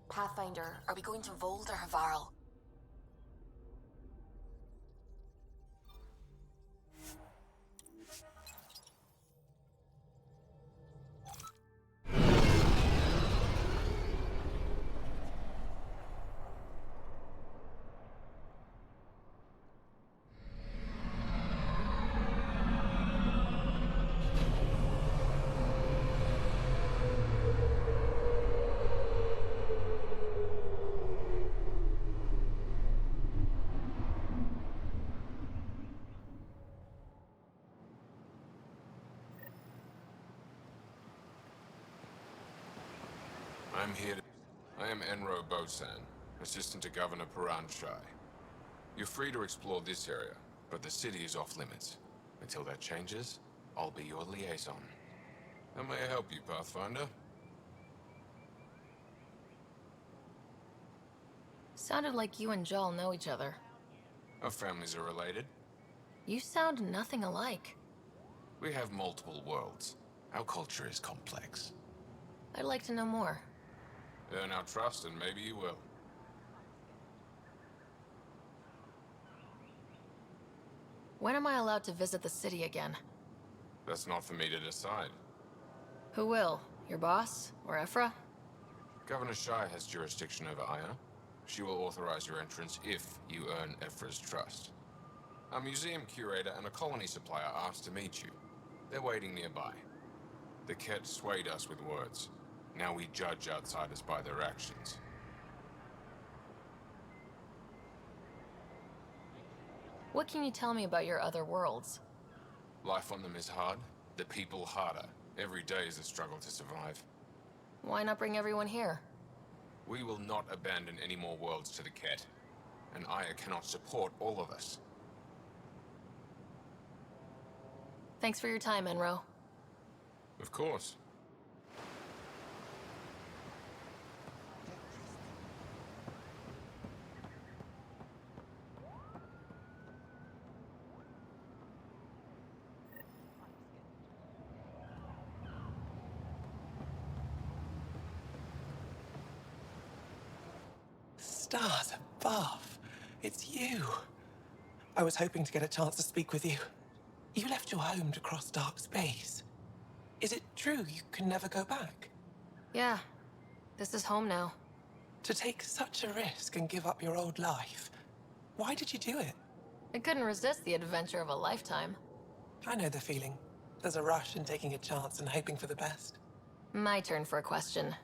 Pathfinder, are we going to Vold or Havarl? I'm here to... I am Andromeda, assistant to Governor Piranshai. You're free to explore this area, but the city is off limits. Until that changes, I'll be your liaison. How may I help you, Pathfinder? Sounded like you and Jal know each other. Our families are related. You sound nothing alike. We have multiple worlds. Our culture is complex. I'd like to know more. Earn our trust and maybe you will. When am I allowed to visit the city again? That's not for me to decide. Who will? Your boss? Or Ephra? Governor Shai has jurisdiction over Aya. She will authorize your entrance if you earn Ephra's trust. A museum curator and a colony supplier asked to meet you. They're waiting nearby. The Ket swayed us with words. Now we judge outsiders by their actions. What can you tell me about your other worlds? Life on them is hard, the people harder. Every day is a struggle to survive. Why not bring everyone here? We will not abandon any more worlds to the Ket. And Aya cannot support all of us. Thanks for your time, Enro. Of course. Stars above. It's you. I was hoping to get a chance to speak with you. You left your home to cross dark space. Is it true you can never go back? Yeah. This is home now. To take such a risk and give up your old life, why did you do it? I couldn't resist the adventure of a lifetime. I know the feeling. There's a rush in taking a chance and hoping for the best. My turn for a question.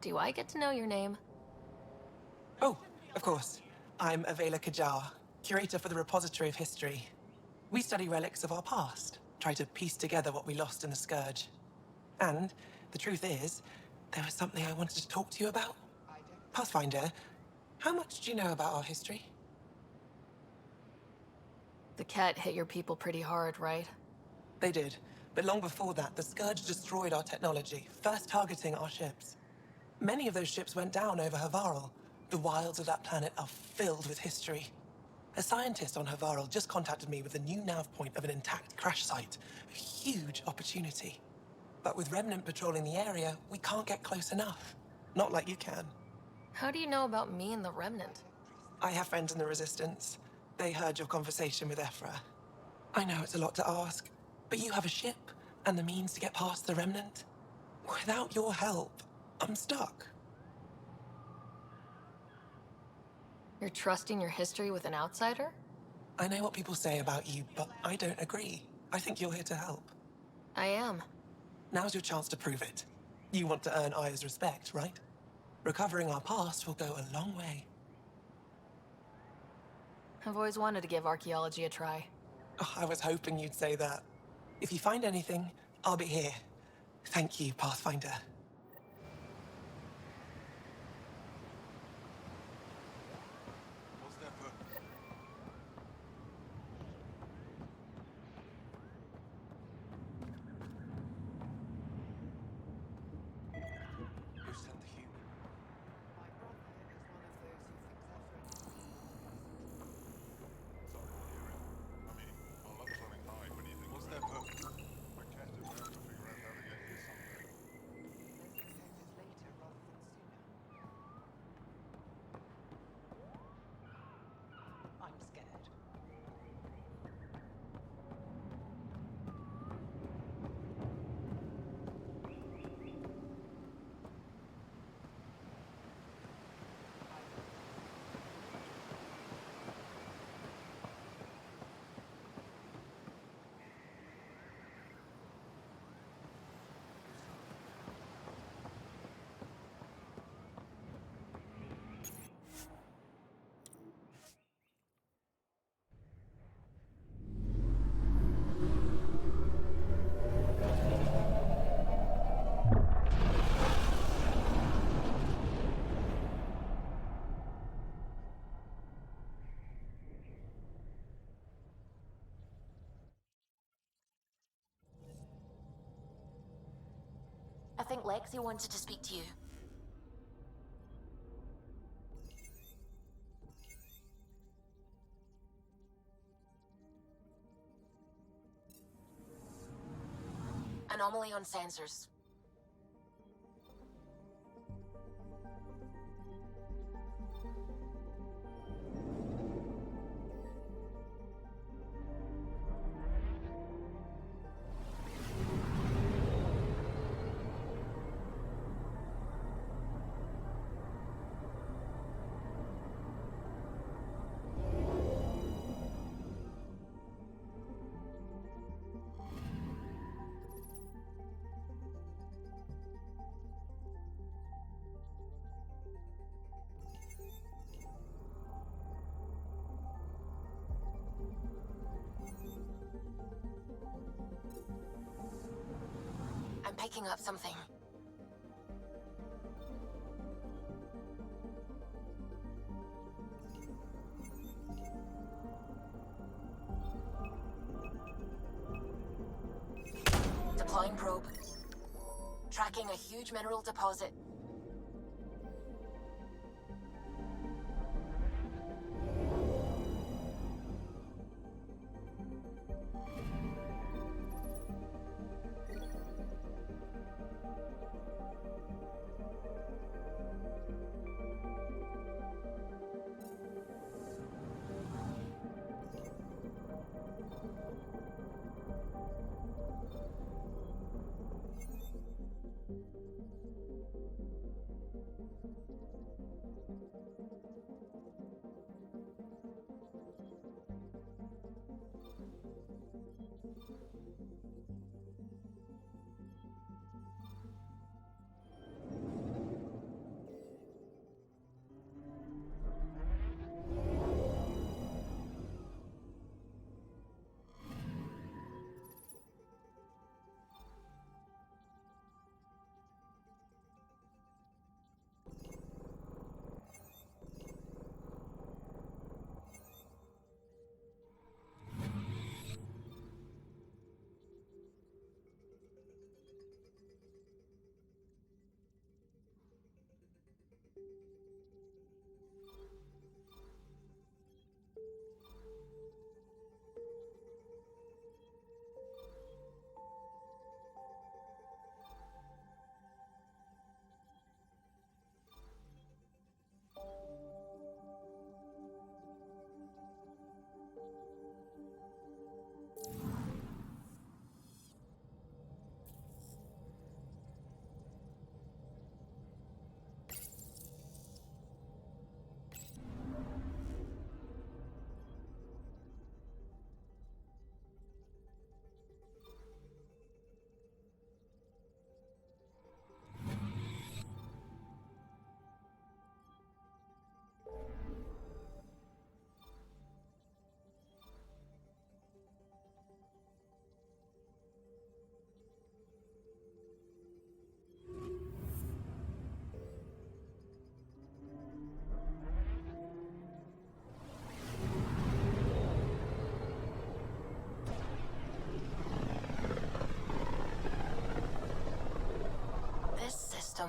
Do I get to know your name? Oh, of course. I'm Avela Kajar, curator for the Repository of History. We study relics of our past, try to piece together what we lost in the Scourge. And the truth is, there was something I wanted to talk to you about. Pathfinder, how much do you know about our history? The cat hit your people pretty hard, right? They did, but long before that, the Scourge destroyed our technology, first targeting our ships. Many of those ships went down over Havarl. The wilds of that planet are filled with history. A scientist on Havarl just contacted me with a new nav point of an intact crash site. A huge opportunity. But with Remnant patrolling the area, we can't get close enough. Not like you can. How do you know about me and the Remnant? I have friends in the Resistance. They heard your conversation with Ephra. I know it's a lot to ask, but you have a ship and the means to get past the Remnant. Without your help, I'm stuck. You're trusting your history with an outsider? I know what people say about you, but I don't agree. I think you're here to help. I am. Now's your chance to prove it. You want to earn Aya's respect, right? Recovering our past will go a long way. I've always wanted to give archaeology a try. Oh, I was hoping you'd say that. If you find anything, I'll be here. Thank you, Pathfinder. think Lexi wanted to speak to you. Anomaly on sensors. I'm picking up something. Deploying probe. Tracking a huge mineral deposit.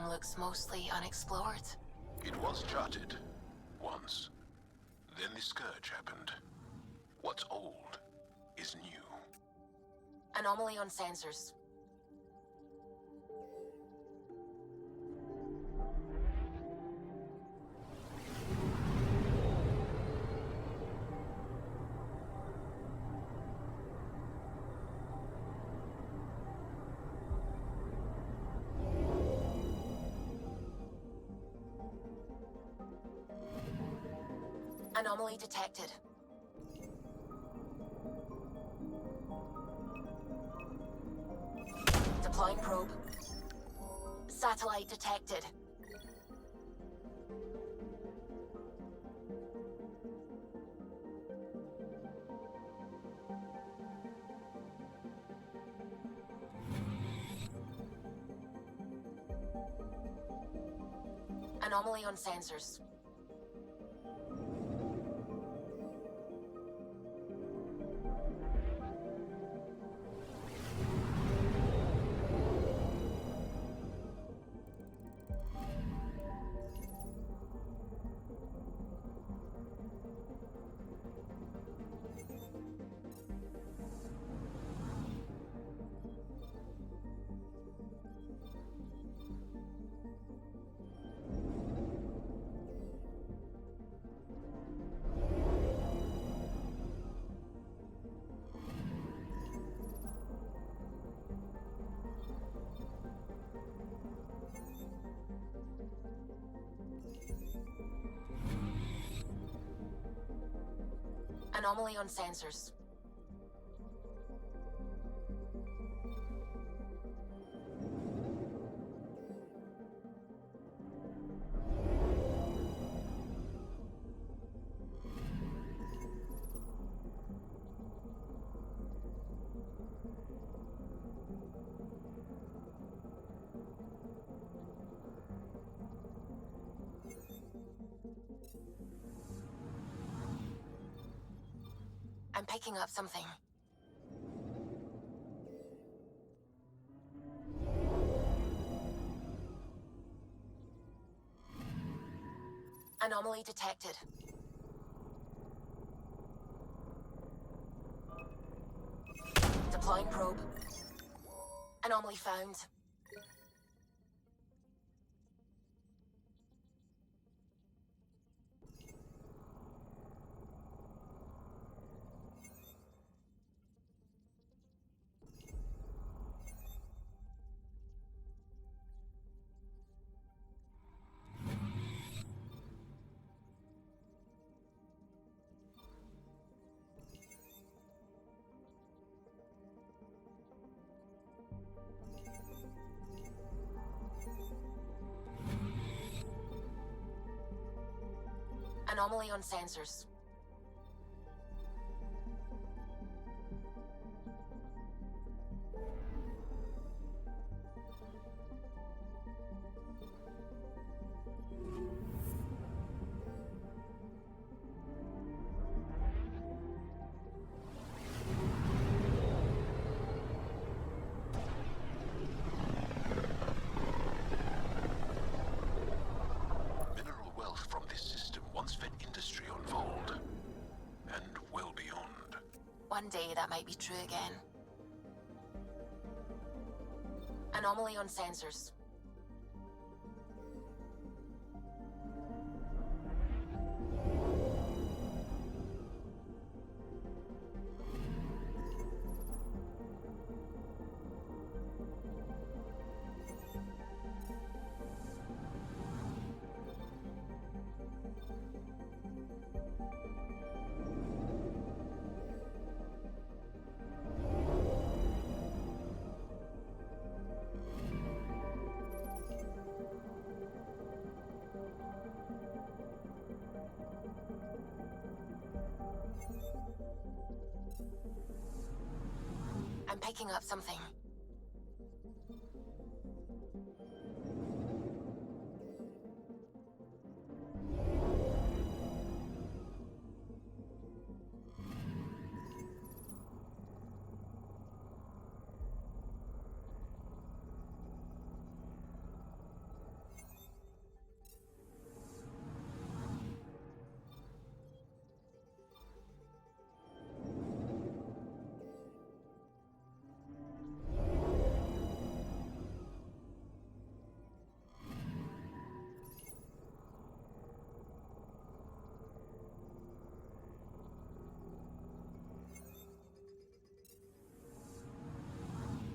Looks mostly unexplored. It was charted. Once. Then the Scourge happened. What's old is new. Anomaly on sensors. Anomaly detected. Deploying probe. Satellite detected. Anomaly on sensors. Anomaly on sensors. I'm picking up something. Anomaly detected. Deploying probe. Anomaly found. Anomaly on sensors. Mineral wealth from this system once fed industry on Vold, and well beyond. One day that might be true again. Anomaly on sensors. I'm picking up something.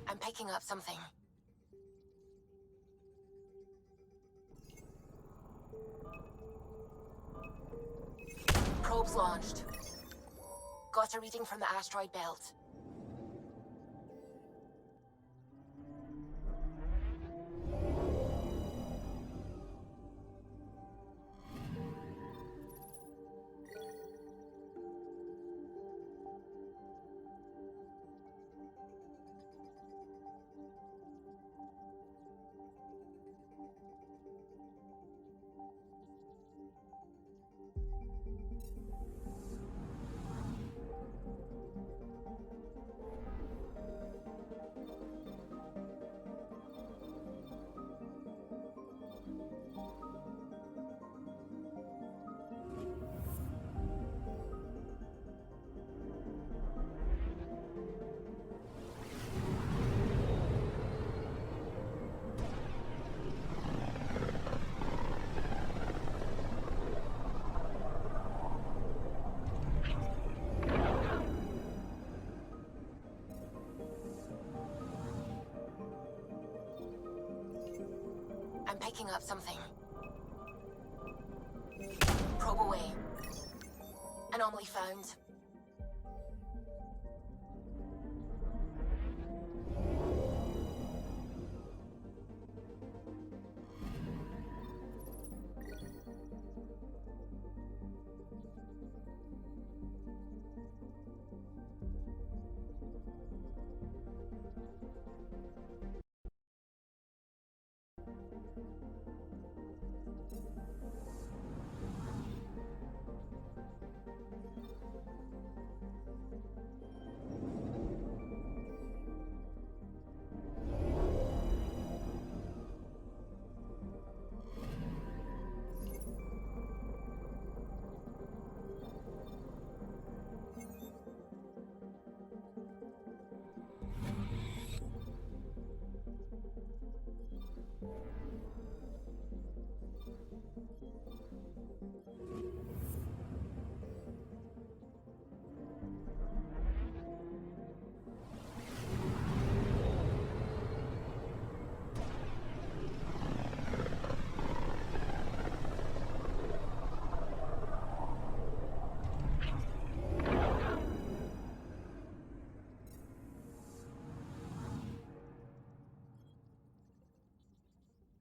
I'm picking up something. Probes launched. Got a reading from the asteroid belt. I'm picking up something. Probe away. Anomaly found.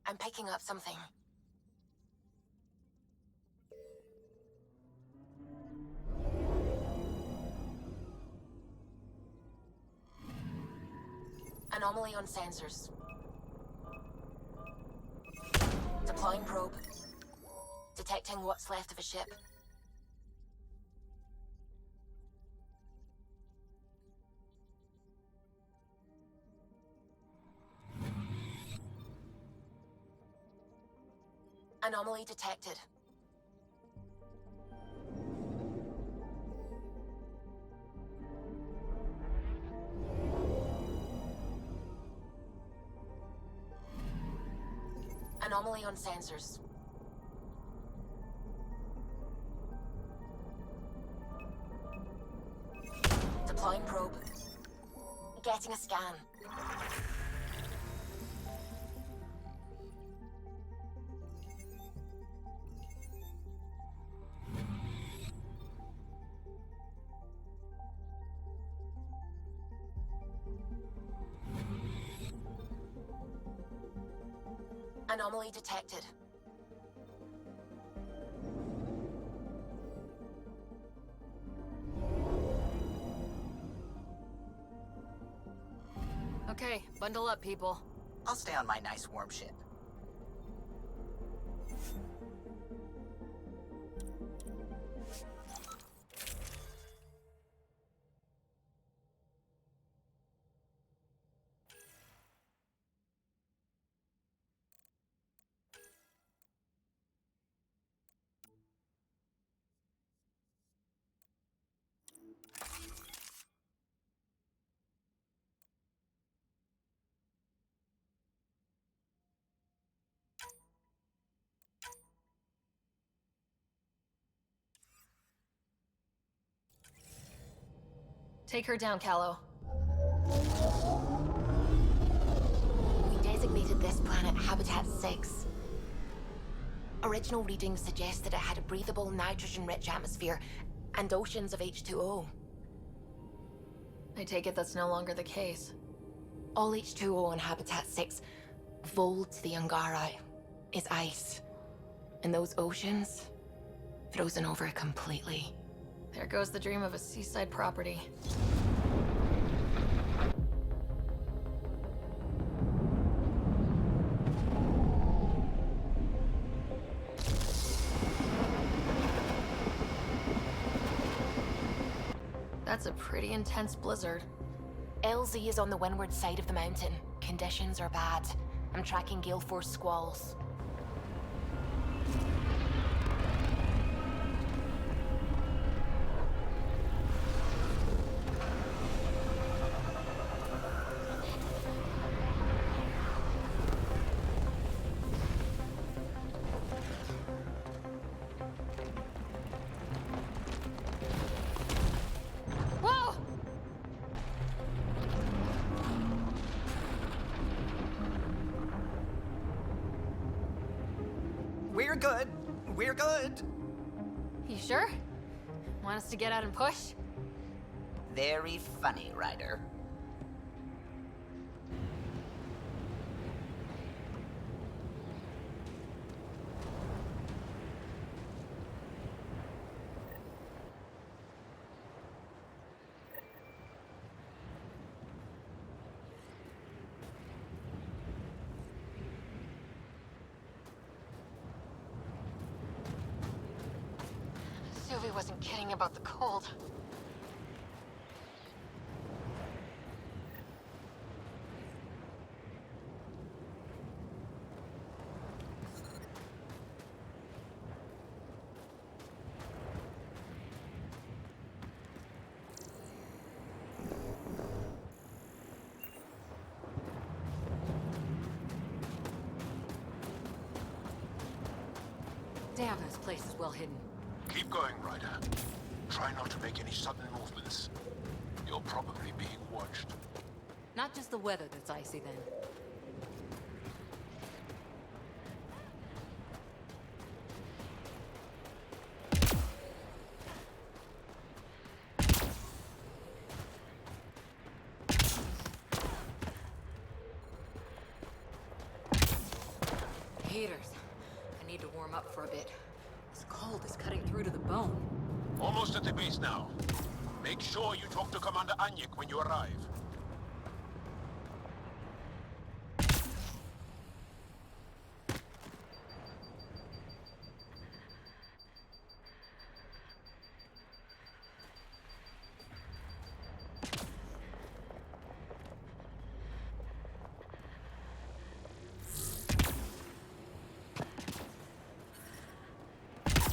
I'm picking up something. Anomaly on sensors. Deploying probe. Detecting what's left of a ship. Anomaly detected. Anomaly on sensors. Deploying probe. Getting a scan. Anomaly detected. Okay, bundle up, people. I'll stay on my nice warm ship. Take her down, Callow. We designated this planet Habitat 6. Original readings suggest that it had a breathable, nitrogen-rich atmosphere and oceans of H2O. I take it that's no longer the case. All H2O on Habitat 6, vold to the Angara, is ice. And those oceans, frozen over completely. There goes the dream of a seaside property. That's a pretty intense blizzard. LZ is on the windward side of the mountain. Conditions are bad. I'm tracking gale force squalls. Whoa! We're good. We're good. You sure? Want us to get out and push? Very funny, Ryder. Sylvie wasn't kidding about the cold. Damn, this place is well hidden. Keep going, Ryder. Try not to make any sudden movements. You're probably being watched. Not just the weather that's icy, then. heaters. I need to warm up for a bit. This cold is cutting through to the bone. Almost at the base now. Make sure you talk to Commander Anyik when you arrive.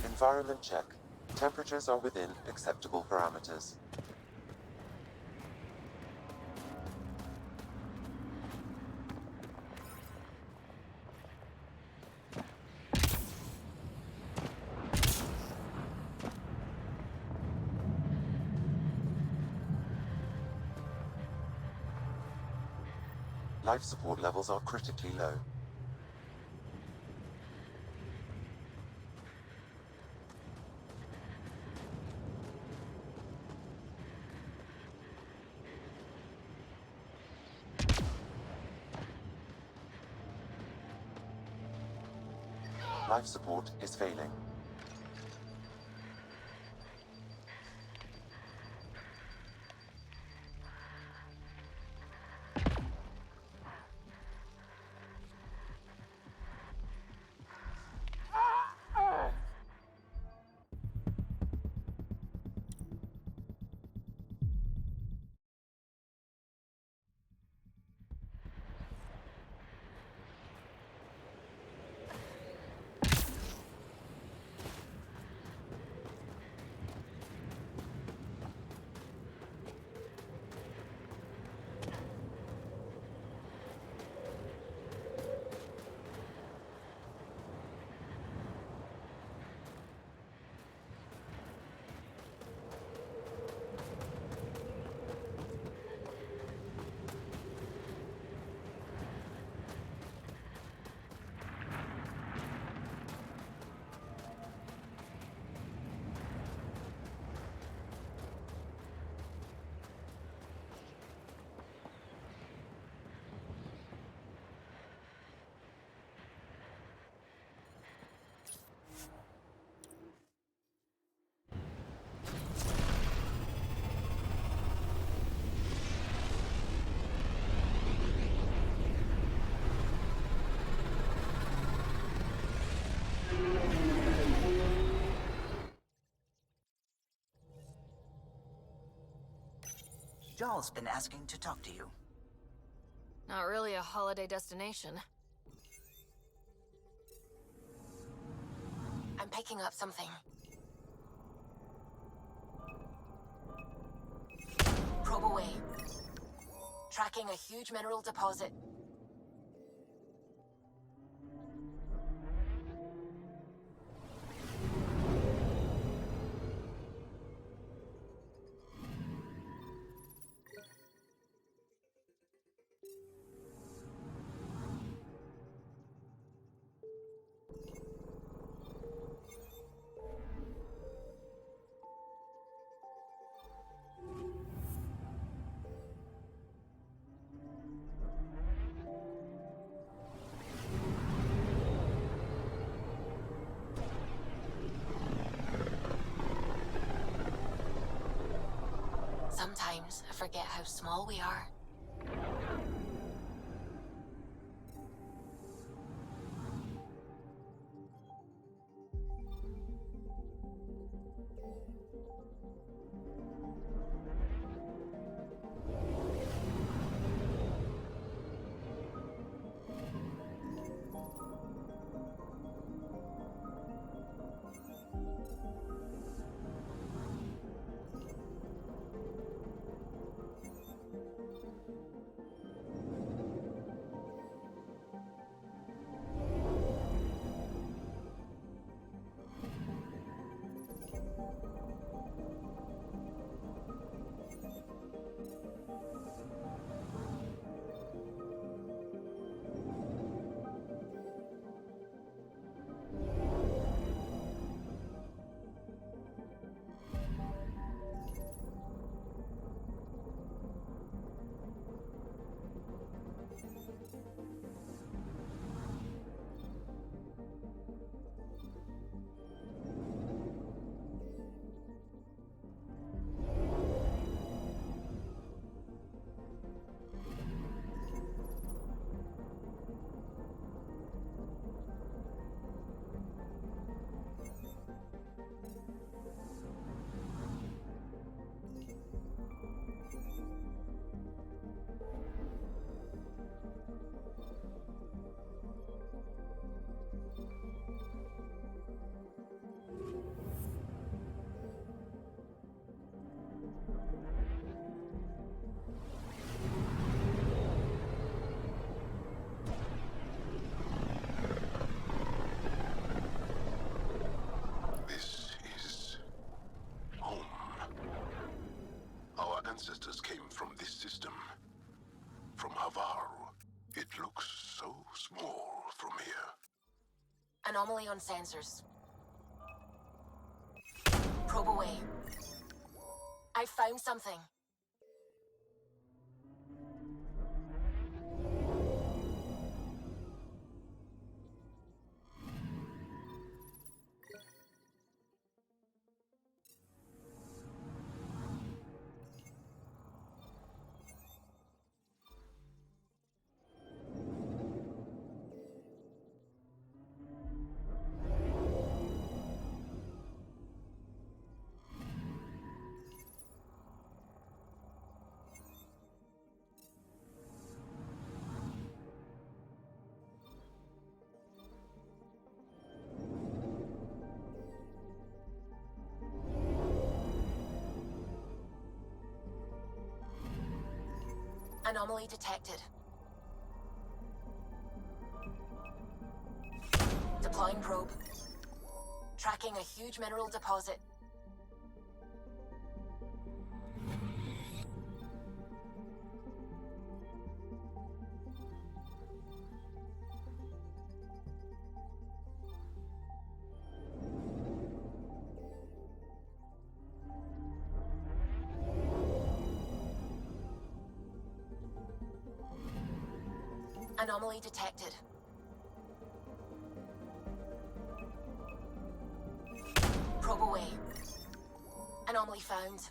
Environment check. Temperatures are within acceptable parameters. Life support levels are critically low. Life support is failing. Jarl's been asking to talk to you. Not really a holiday destination. I'm picking up something. Probe away. Tracking a huge mineral deposit. Sometimes I forget how small we are. Anomaly on sensors. Probe away. I found something. Anomaly detected. Deploying probe. Tracking a huge mineral deposit. Anomaly detected. Probe away. Anomaly found.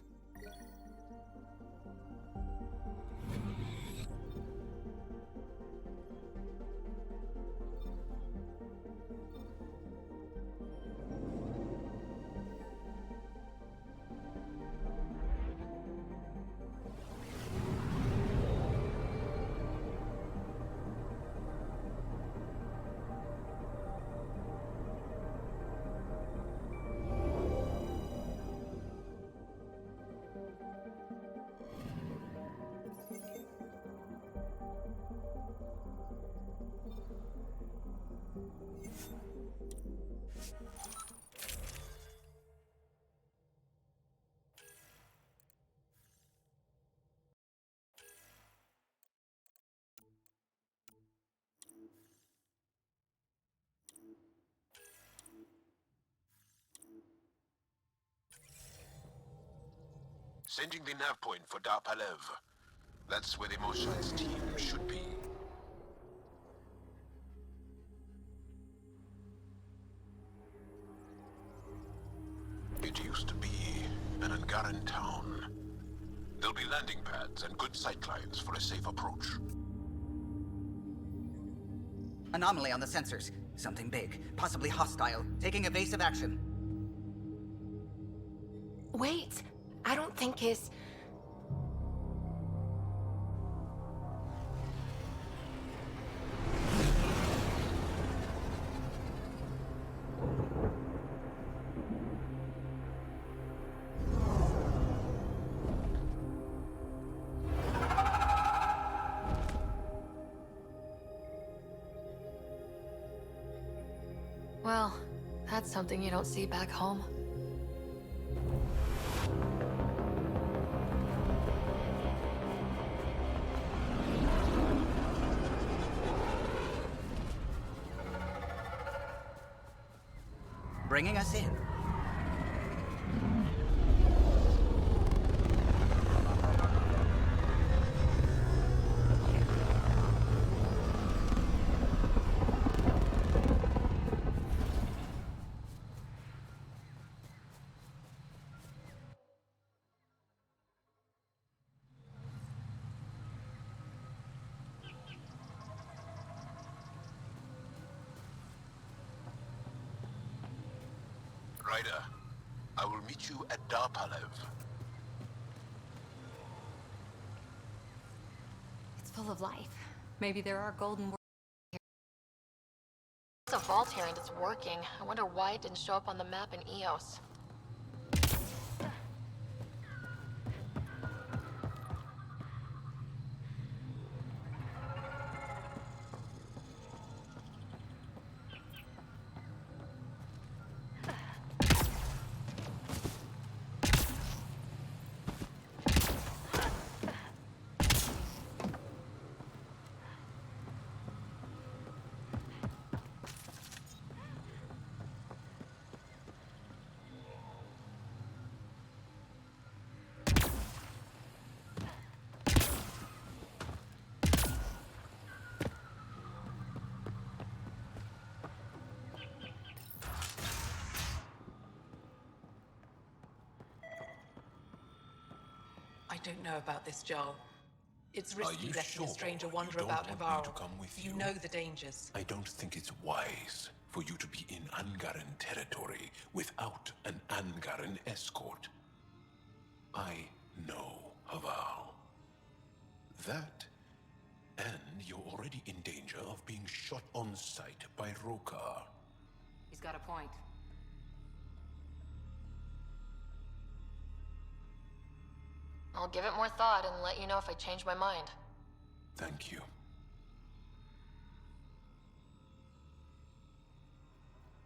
Sending the nav point for Darpalev. That's where the Mosha's team should be. It used to be an Angaran town. There'll be landing pads and good sightlines for a safe approach. Anomaly on the sensors. Something big, possibly hostile, taking evasive action. Wait, I don't think it's... Well, that's something you don't see back home. Bringing us in. Ryder, I will meet you at Darpalev. It's full of life. Maybe there are golden... It's a vault here and it's working. I wonder why it didn't show up on the map in EOS. I don't know about this, Joel. It's Are risky you letting sure a stranger you wander don't about want me Navarro. to come with You you? know the dangers. I don't think it's wise for you to be in Angaran territory without an Angaran escort. I know Haval. That, and you're already in danger of being shot on sight by Rokar. He's got a point. I'll give it more thought and let you know if I change my mind. Thank you.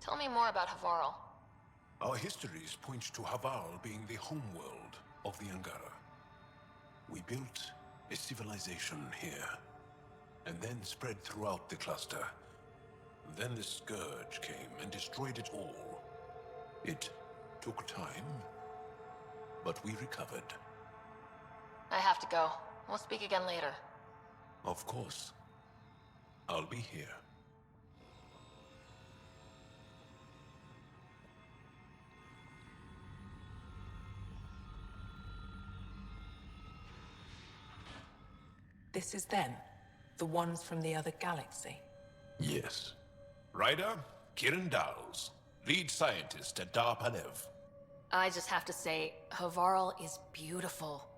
Tell me more about Havarl. Our histories point to Haval being the homeworld of the Angara. We built a civilization here, and then spread throughout the cluster. Then the Scourge came and destroyed it all. It took time, but we recovered. I have to go. We'll speak again later. Of course. I'll be here. This is them, the ones from the other galaxy. Yes. Ryder, Kiran Dawes, lead scientist at Dar Panev. I just have to say, Havarl is beautiful.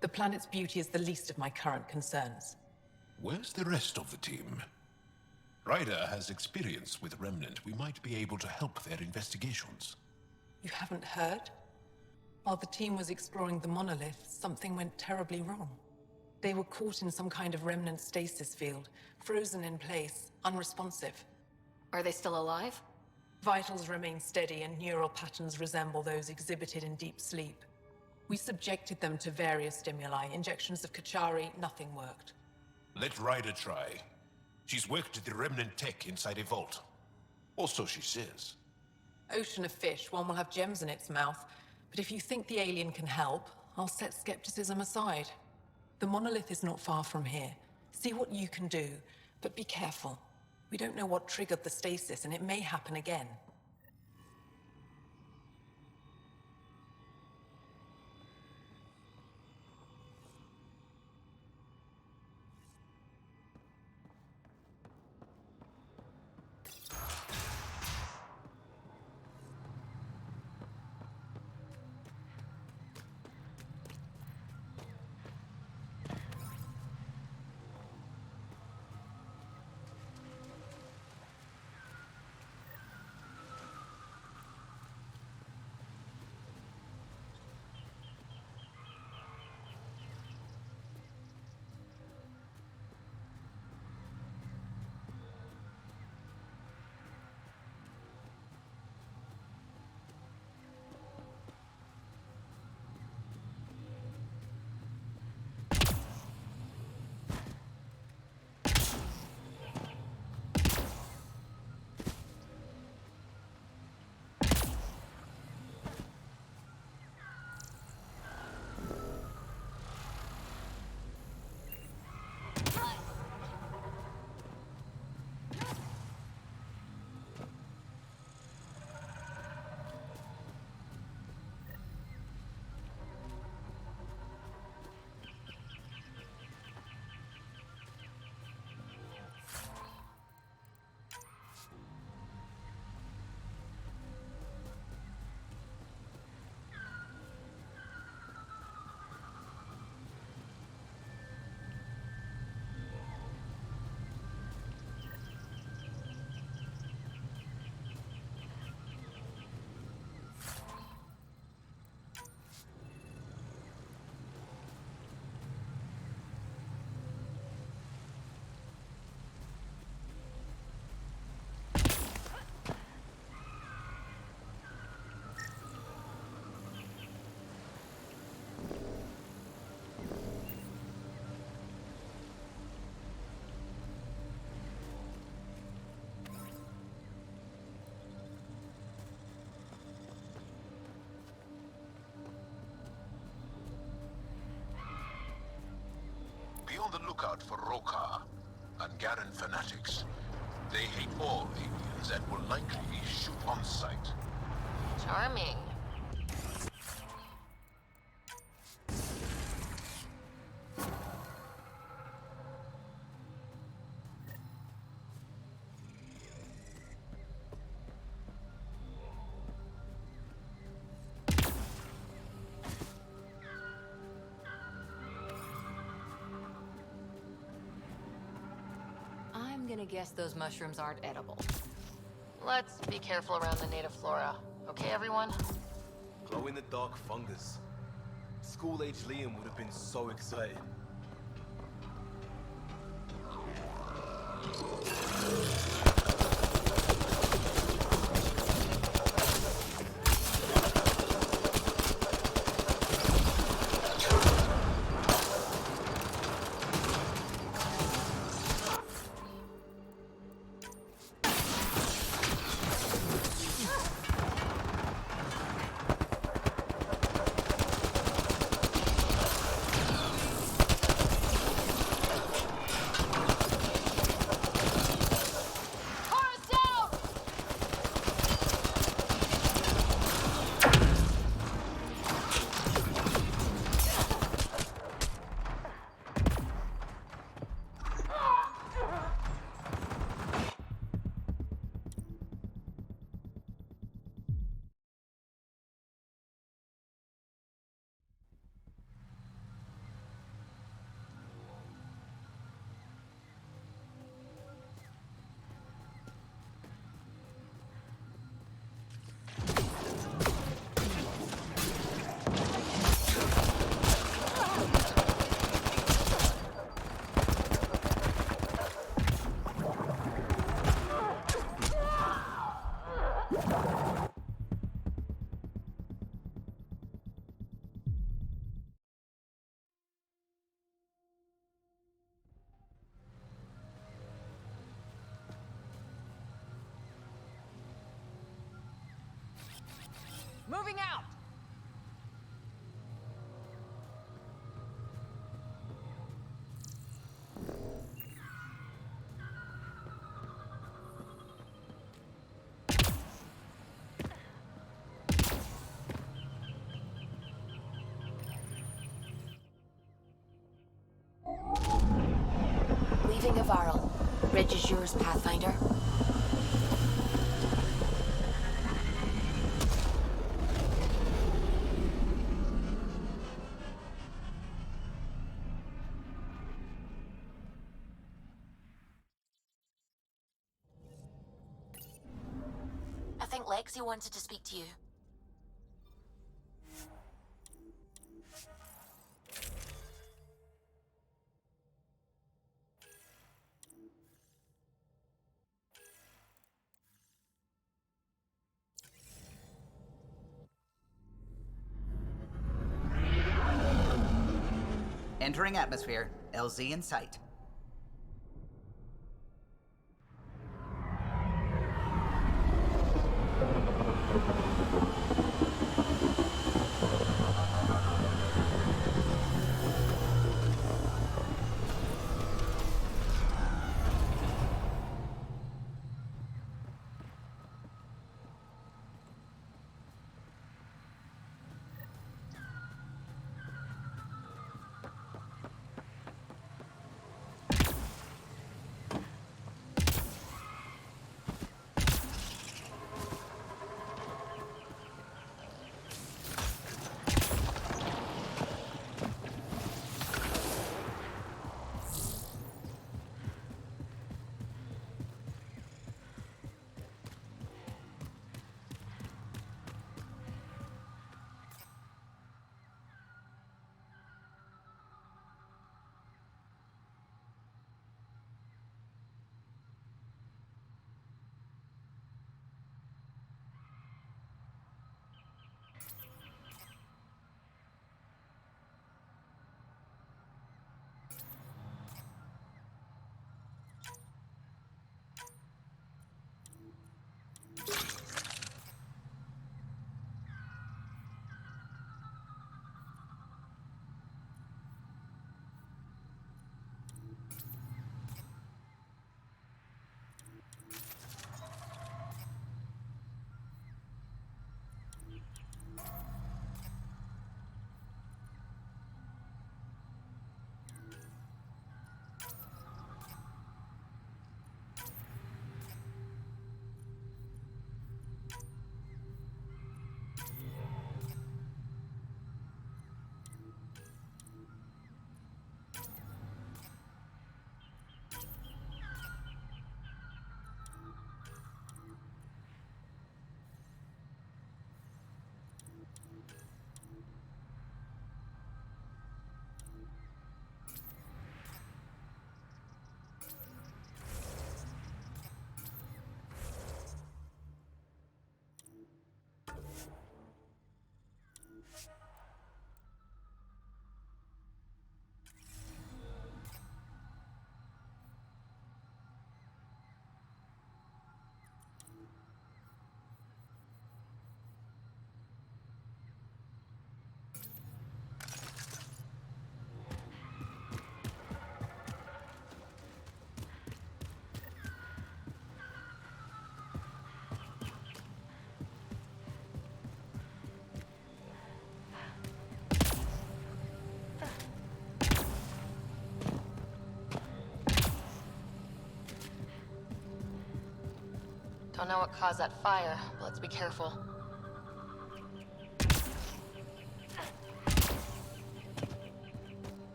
The planet's beauty is the least of my current concerns. Where's the rest of the team? Ryder has experience with Remnant. We might be able to help their investigations. You haven't heard? While the team was exploring the monolith, something went terribly wrong. They were caught in some kind of remnant stasis field, frozen in place, unresponsive. Are they still alive? Vitals remain steady and neural patterns resemble those exhibited in deep sleep. We subjected them to various stimuli, injections of Kachari, nothing worked. Let Ryder try. She's worked at the Remnant tech inside a vault. Or so she says. Ocean of fish, one will have gems in its mouth. But if you think the alien can help, I'll set skepticism aside. The monolith is not far from here. See what you can do, but be careful. We don't know what triggered the stasis, and it may happen again. Be on the lookout for Rokar and Garen fanatics. They hate all aliens and will likely shoot on sight. Charming. gonna guess those mushrooms aren't edible. Let's be careful around the native flora. Okay, everyone? Glow-in-the-dark fungus. School-age Liam would have been so excited. Moving out! Leaving Avaril. Ridge is yours, Pathfinder. I think Lexi wanted to speak to you. Entering atmosphere. LZ in sight. Don't know what caused that fire, but let's be careful.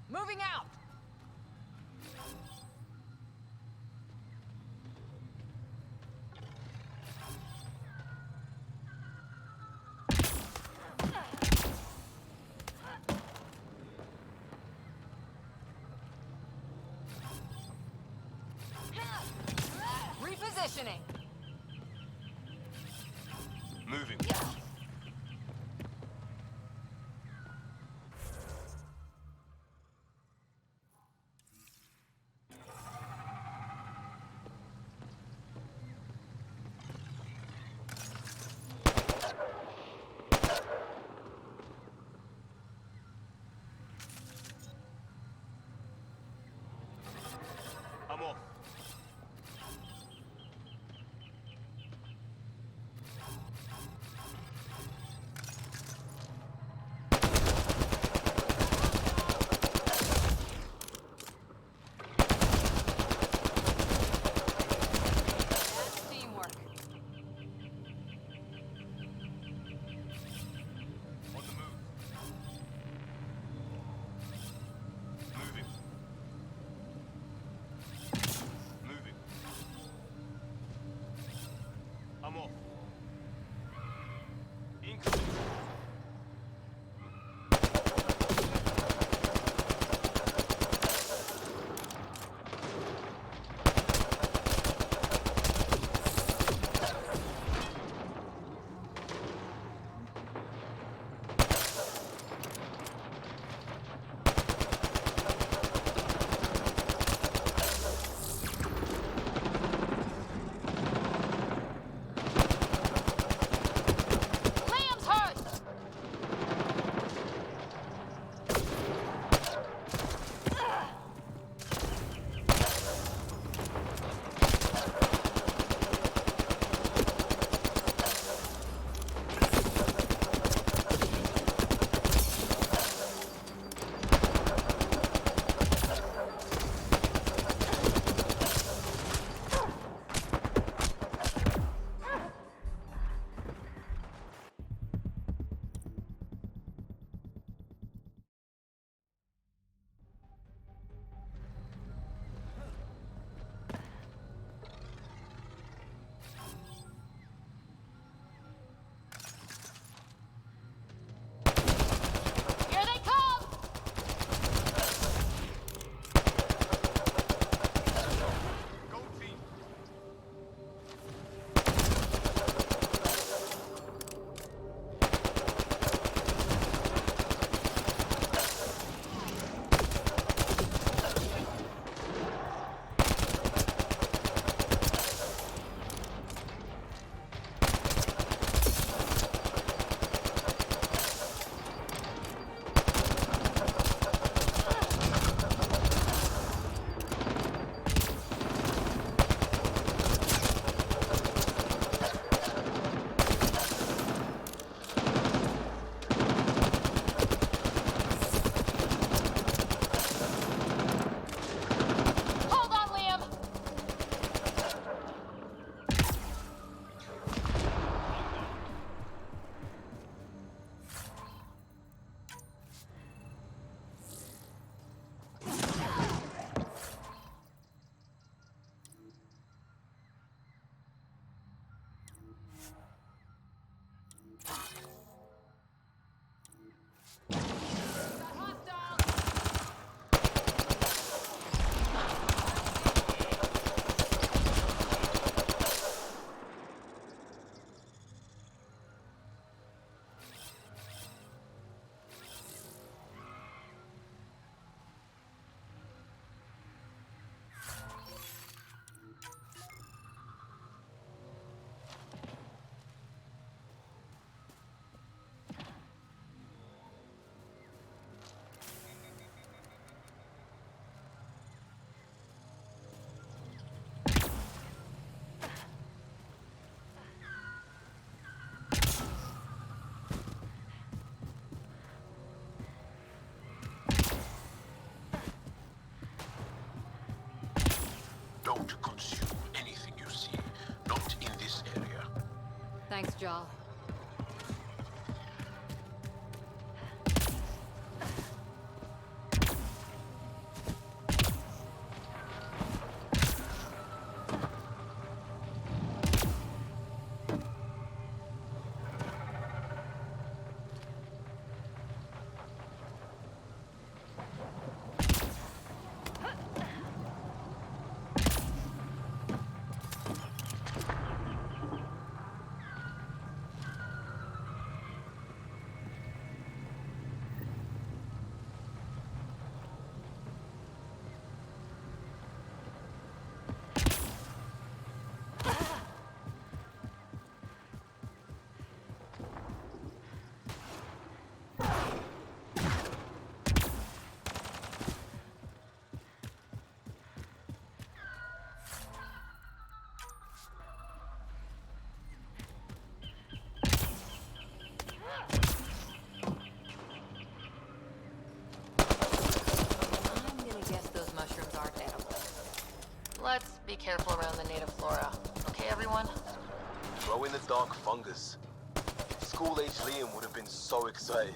Moving out! Repositioning. Moving. I'm off. Thanks, Jal. I'm gonna guess those mushrooms aren't edible. Let's be careful around the native flora. Okay, everyone? Glow in the dark fungus. School age Liam would have been so excited.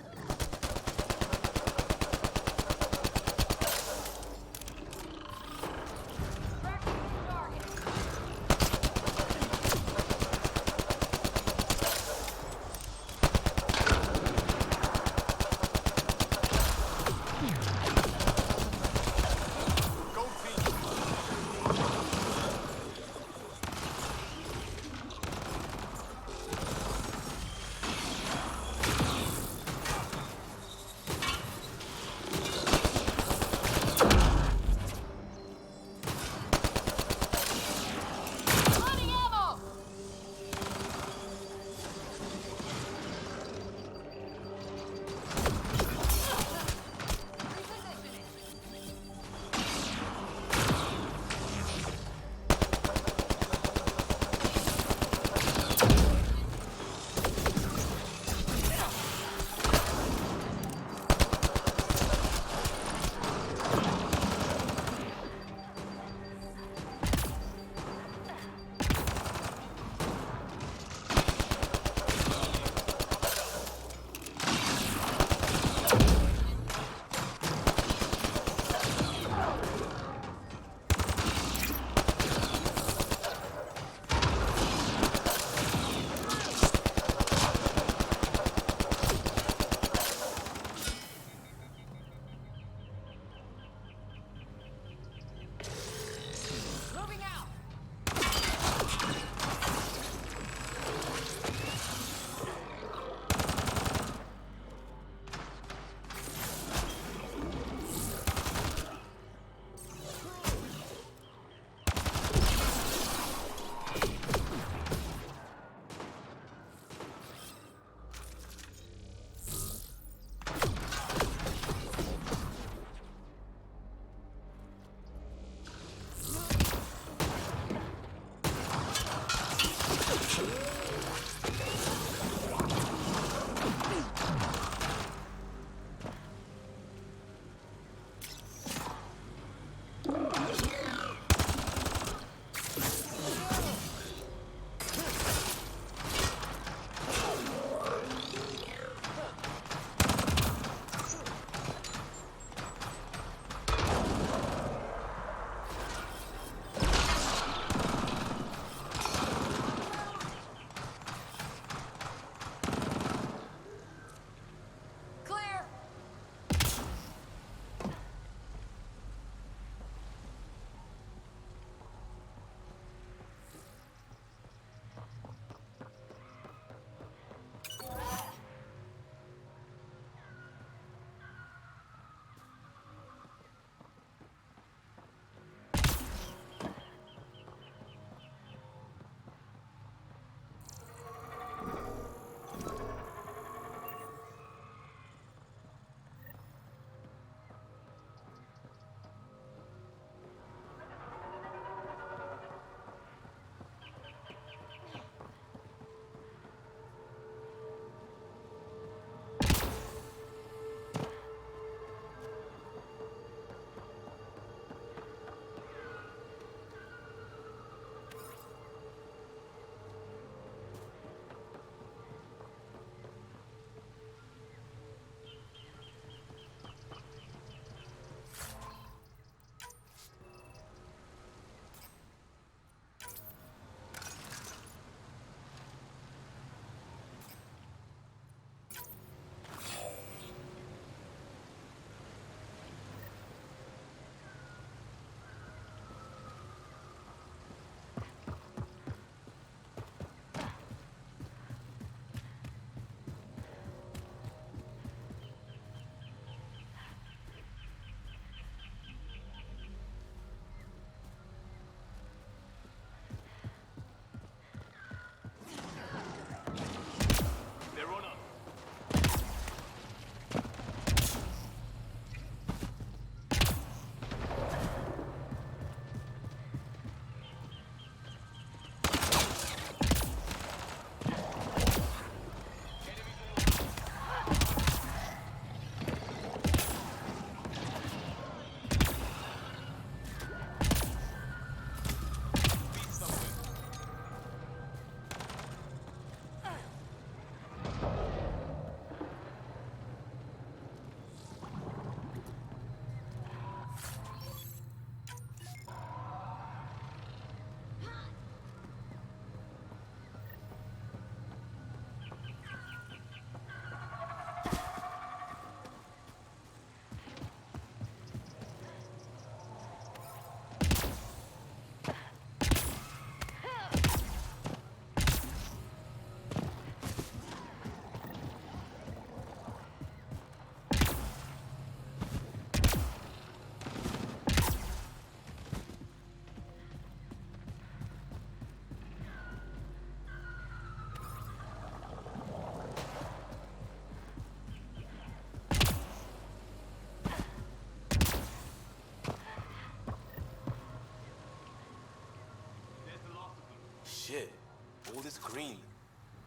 All this green.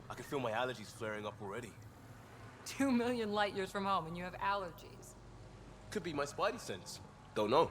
I can feel my allergies flaring up already. 2 million light years from home and you have allergies. Could be my spidey sense. Don't know.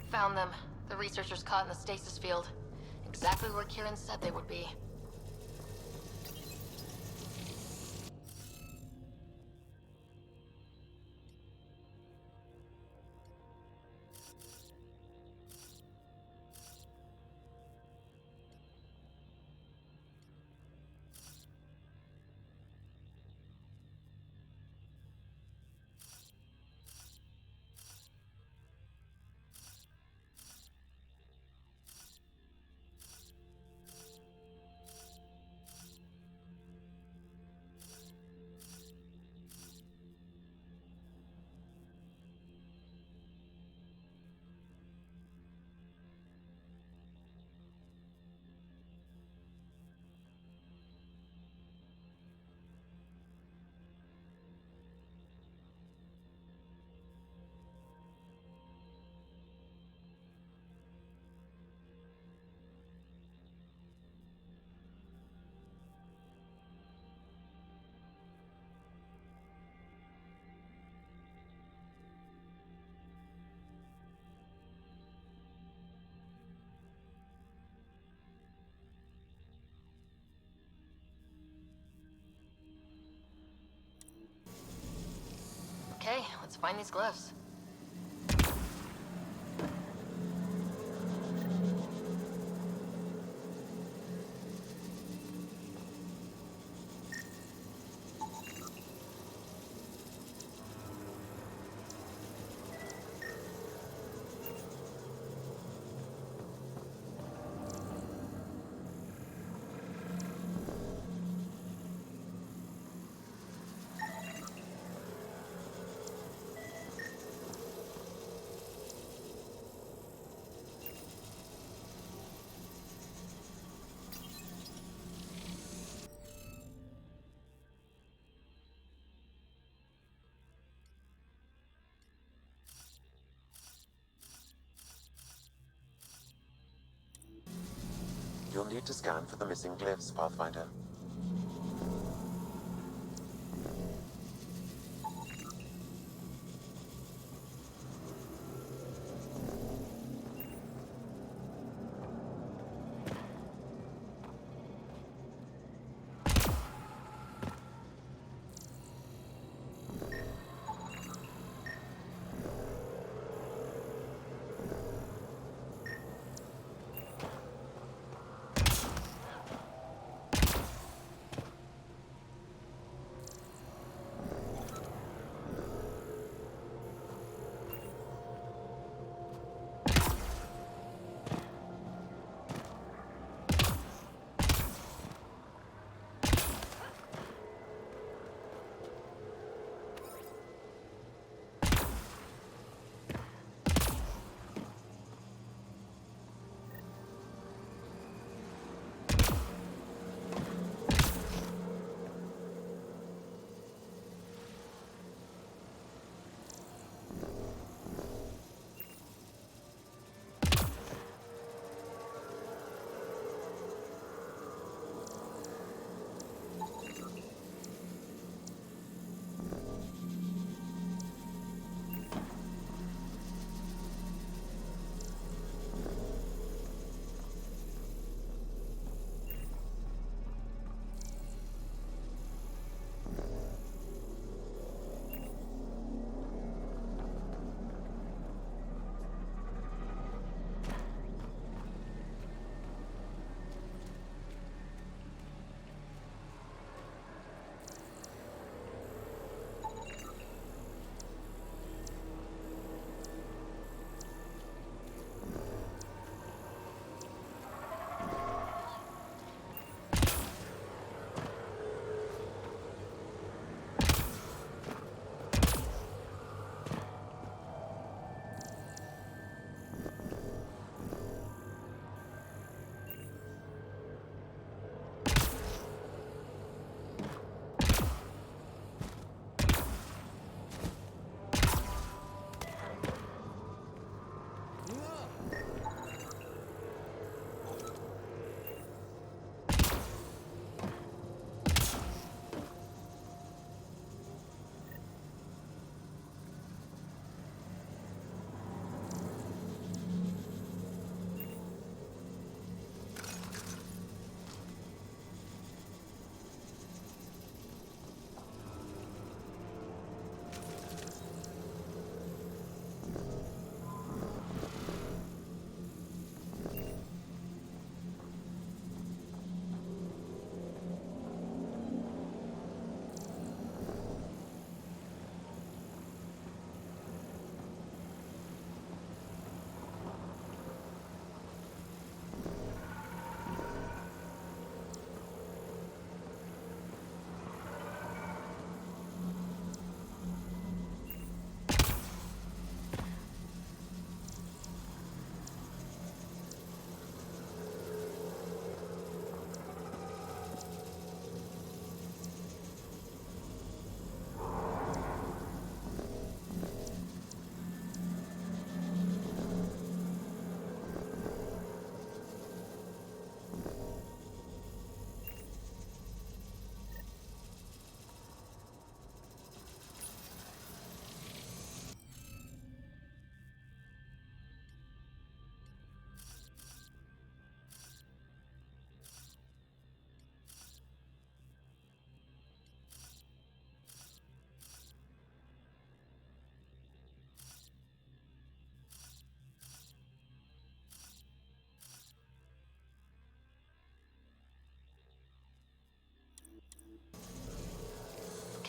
Found them. The researchers caught in the stasis field. Exactly where Kieran said they would be. Okay, let's find these glyphs. You'll need to scan for the missing glyphs, Pathfinder.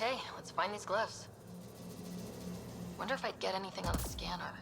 Okay, let's find these glyphs. Wonder if I'd get anything on the scanner.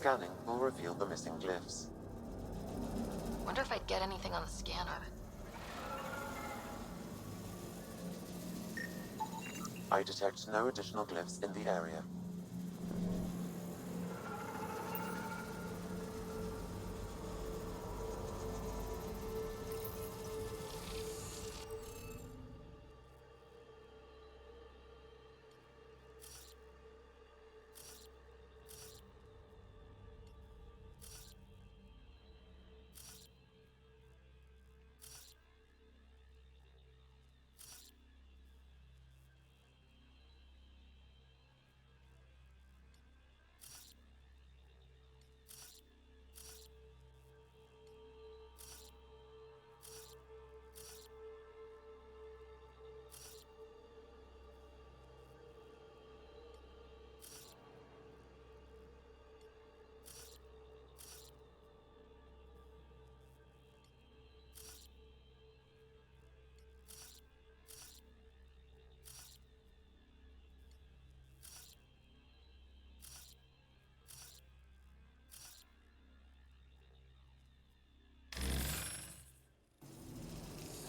Scanning will reveal the missing glyphs. Wonder if I'd get anything on the scanner. I detect no additional glyphs in the area.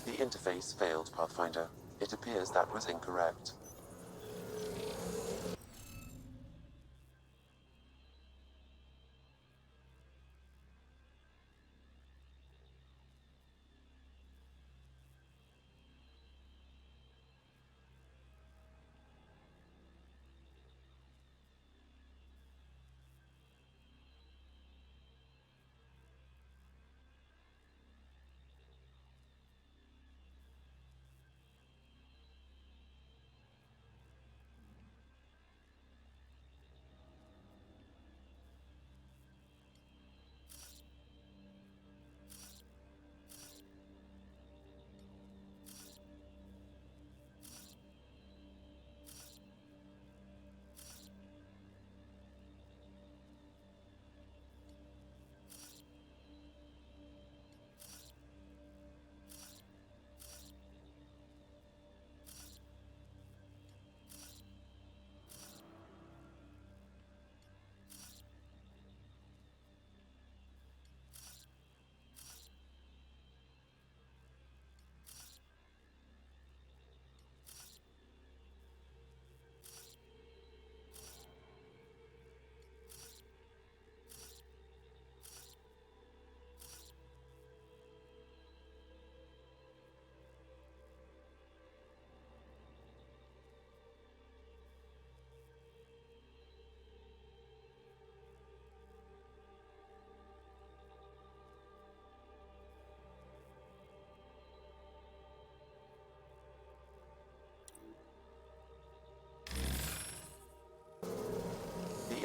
The interface failed, Pathfinder. It appears that was incorrect.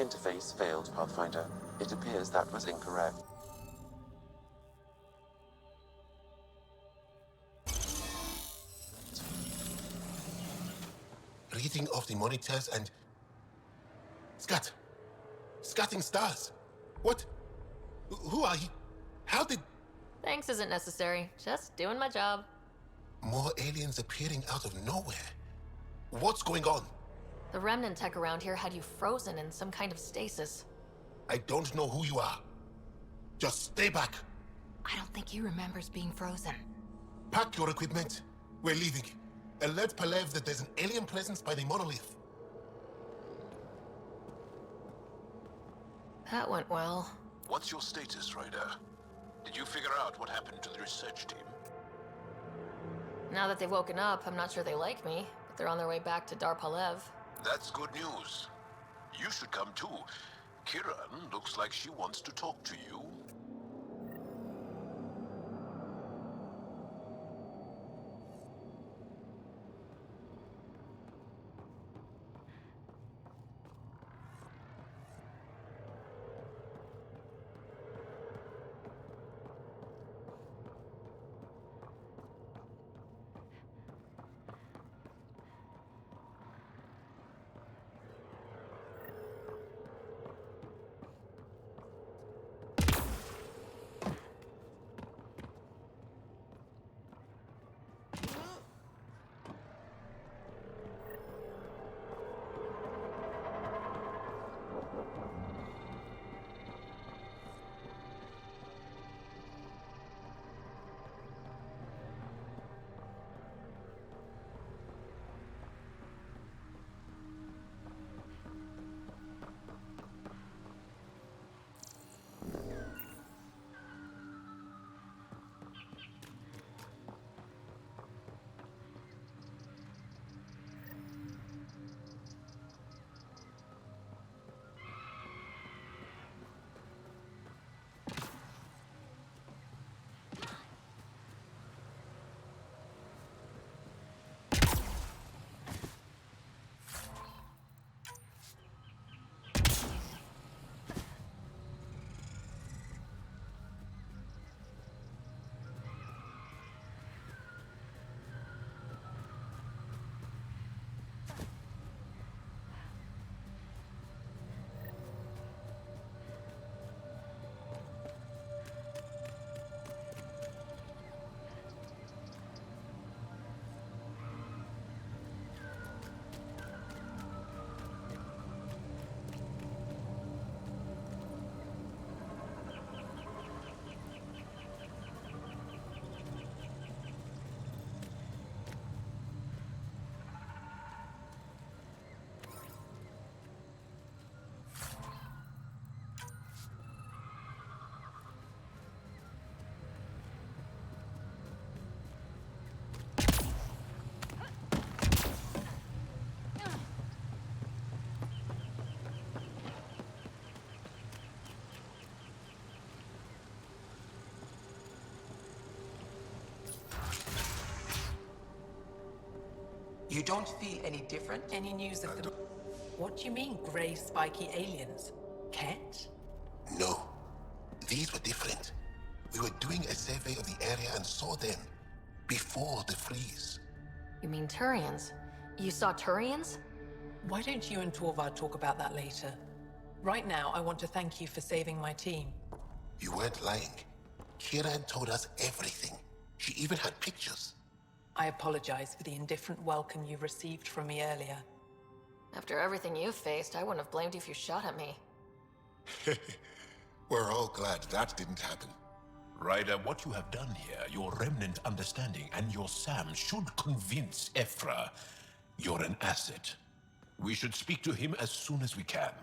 interface failed, Pathfinder. It appears that was incorrect. Reading of the monitors and... Scatting stars. What? Who are you? How did... Thanks isn't necessary. Just doing my job. More aliens appearing out of nowhere. What's going on? The remnant tech around here had you frozen in some kind of stasis. I don't know who you are. Just stay back. I don't think he remembers being frozen. Pack your equipment. We're leaving. Alert Palev that there's an alien presence by the monolith. That went well. What's your status, Ryder? Did you figure out what happened to the research team? Now that they've woken up, I'm not sure they like me, but they're on their way back to Darpalev. That's good news. You should come too. Kiran looks like she wants to talk to you. You don't feel any different? Any news of the... What do you mean, grey spiky aliens? Ket? No. These were different. We were doing a survey of the area and saw them. Before the freeze. You mean Turians? You saw Turians? Why don't you and Torvar talk about that later? Right now, I want to thank you for saving my team. You weren't lying. Kiran told us everything. She even had pictures. I apologize for the indifferent welcome you received from me earlier. After everything you faced, I wouldn't have blamed you if you shot at me. We're all glad that didn't happen. Ryder, what you have done here, your remnant understanding and your SAM should convince Ephra you're an asset. We should speak to him as soon as we can.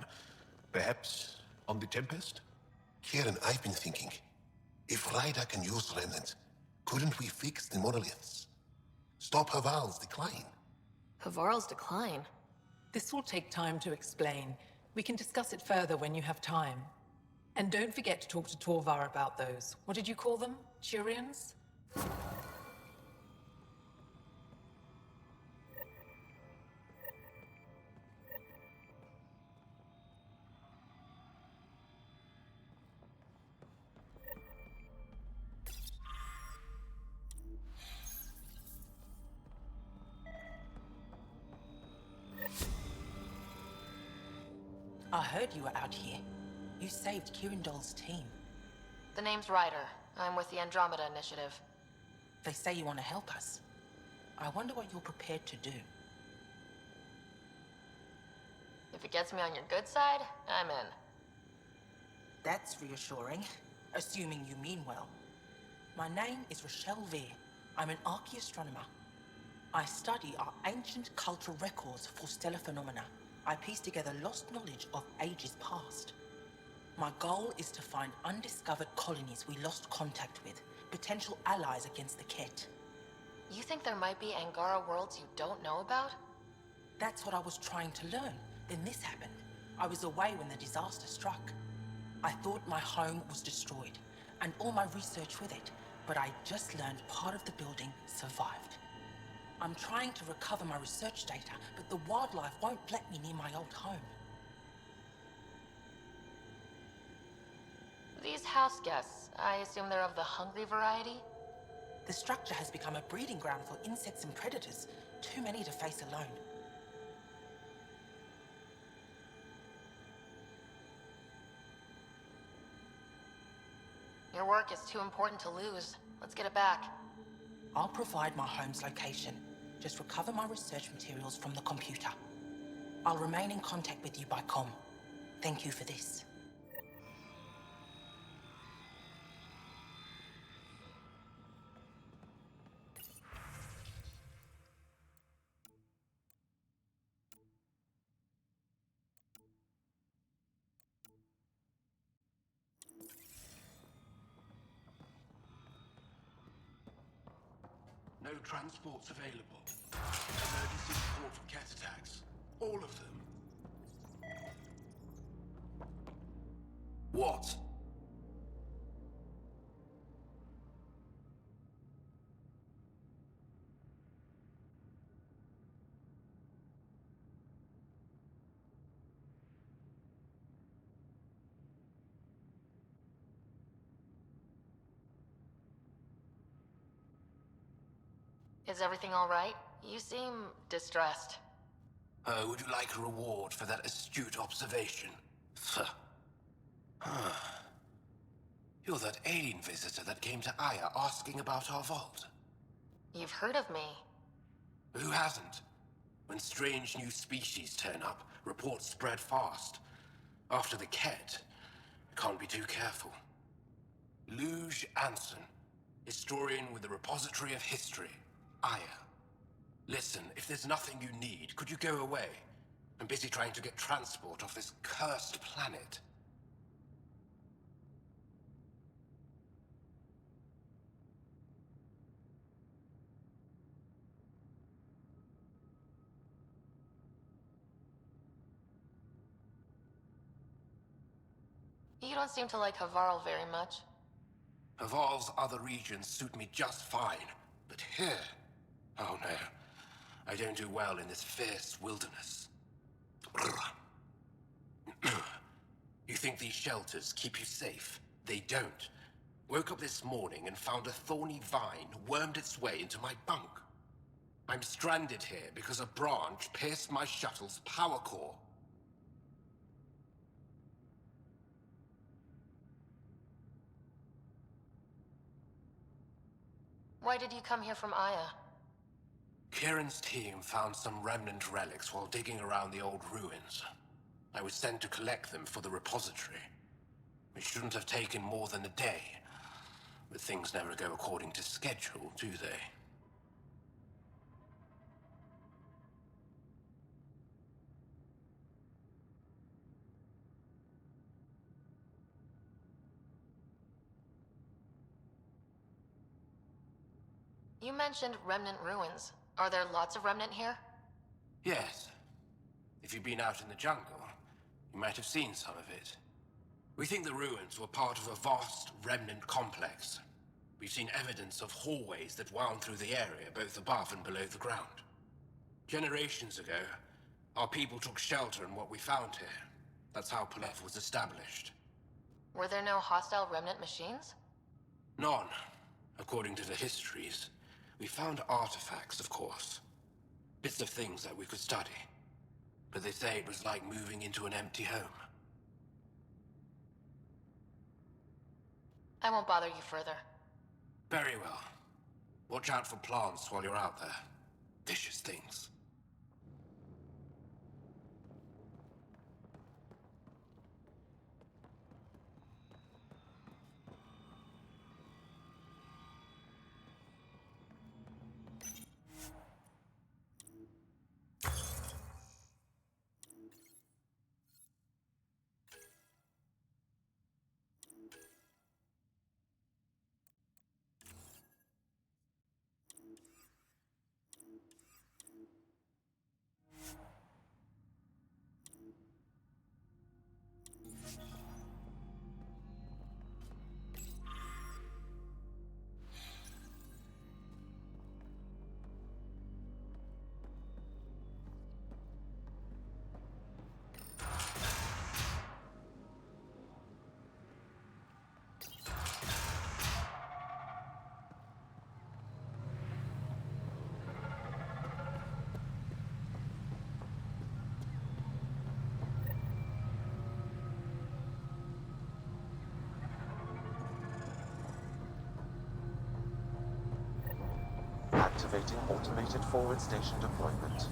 Perhaps on the Tempest? Kieran, I've been thinking. If Ryder can use remnant, couldn't we fix the monoliths? Stop Haval's decline? Havarl's decline? This will take time to explain. We can discuss it further when you have time. And don't forget to talk to Torvar about those. What did you call them? Turians? I heard you were out here. You saved Kirindol's team. The name's Ryder. I'm with the Andromeda Initiative. They say you want to help us. I wonder what you're prepared to do. If it gets me on your good side, I'm in. That's reassuring, assuming you mean well. My name is Rochelle Veer. I'm an archaeoastronomer. I study our ancient cultural records for stellar phenomena. I piece together lost knowledge of ages past. My goal is to find undiscovered colonies we lost contact with, potential allies against the Ket. You think there might be Angara worlds you don't know about? That's what I was trying to learn. Then this happened. I was away when the disaster struck. I thought my home was destroyed, and all my research with it, but I just learned part of the building survived. I'm trying to recover my research data, but the wildlife won't let me near my old home. These house guests, I assume they're of the hungry variety? The structure has become a breeding ground for insects and predators, too many to face alone. Your work is too important to lose. Let's get it back. I'll provide my home's location. Just recover my research materials from the computer. I'll remain in contact with you by comm. Thank you for this. No transports available. Emergency support for cat attacks. All of them. What? Is everything all right? You seem distressed. Would you like a reward for that astute observation? You're that alien visitor that came to Aya asking about our vault. You've heard of me. Who hasn't? When strange new species turn up, reports spread fast. After the Ket, can't be too careful. Luge Anson, historian with the Repository of History, Aya. Listen, if there's nothing you need, could you go away? I'm busy trying to get transport off this cursed planet. You don't seem to like Havarl very much. Haval's other regions suit me just fine, but here... Oh no, I don't do well in this fierce wilderness. You think these shelters keep you safe? They don't. Woke up this morning and found a thorny vine wormed its way into my bunk. I'm stranded here because a branch pierced my shuttle's power core. Why did you come here from Aya? Kieran's team found some remnant relics while digging around the old ruins. I was sent to collect them for the repository. It shouldn't have taken more than a day. But things never go according to schedule, do they? You mentioned remnant ruins. Are there lots of remnant here? Yes. If you've been out in the jungle, you might have seen some of it. We think the ruins were part of a vast remnant complex. We've seen evidence of hallways that wound through the area, both above and below the ground. Generations ago, our people took shelter in what we found here. That's how Palef was established. Were there no hostile remnant machines? None, according to the histories. We found artifacts, of course. Bits of things that we could study. But they say it was like moving into an empty home. I won't bother you further. Very well. Watch out for plants while you're out there. Vicious things. Activating automated forward station deployment.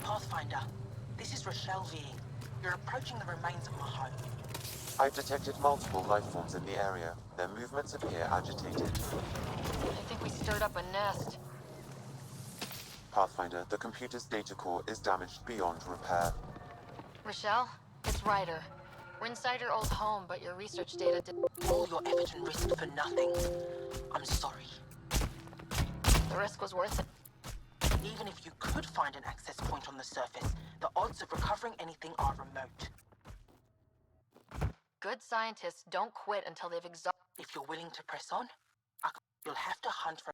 Pathfinder, this is Rochelle V. You're approaching the remains of my home. I've detected multiple life forms in the area. Their movements appear agitated. I think we stirred up a nest. Pathfinder, the computer's data core is damaged beyond repair. Rochelle, it's Ryder. We're inside your old home, but your research data did... All your effort and risk for nothing. I'm sorry. The risk was worth it. Even if you could find an access point on the surface, the odds of recovering anything are remote. Good scientists don't quit until they've exhausted... If you're willing to press on, you'll have to hunt for...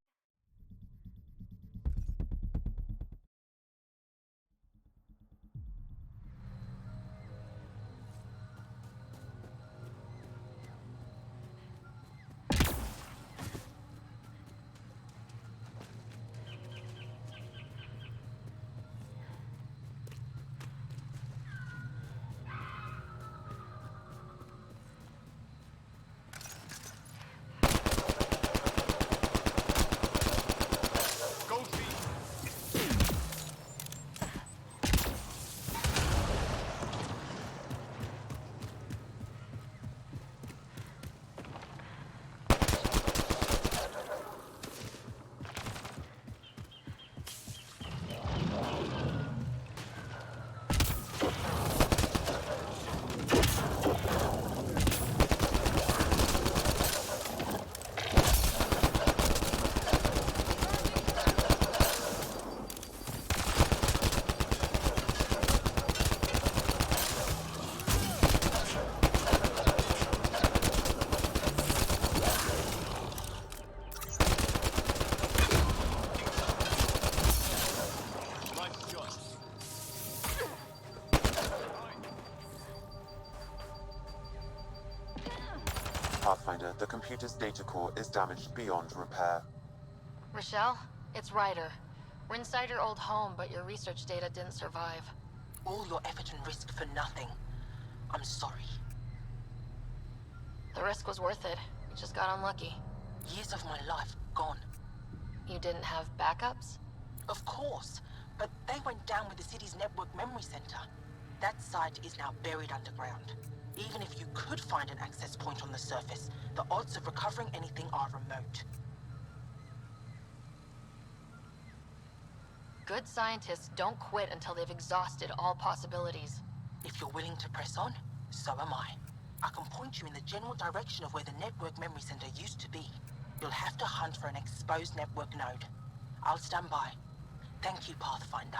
the computer's data core is damaged beyond repair. Rochelle, it's Ryder. We're inside your old home, but your research data didn't survive. All your effort and risk for nothing. I'm sorry. The risk was worth it. We just got unlucky. Years of my life gone. You didn't have backups? Of course, but they went down with the city's network memory center. That site is now buried underground. Even if you could find an access point on the surface, the odds of recovering anything are remote. Good scientists don't quit until they've exhausted all possibilities. If you're willing to press on, so am I. I can point you in the general direction of where the network memory center used to be. You'll have to hunt for an exposed network node. I'll stand by. Thank you, Pathfinder.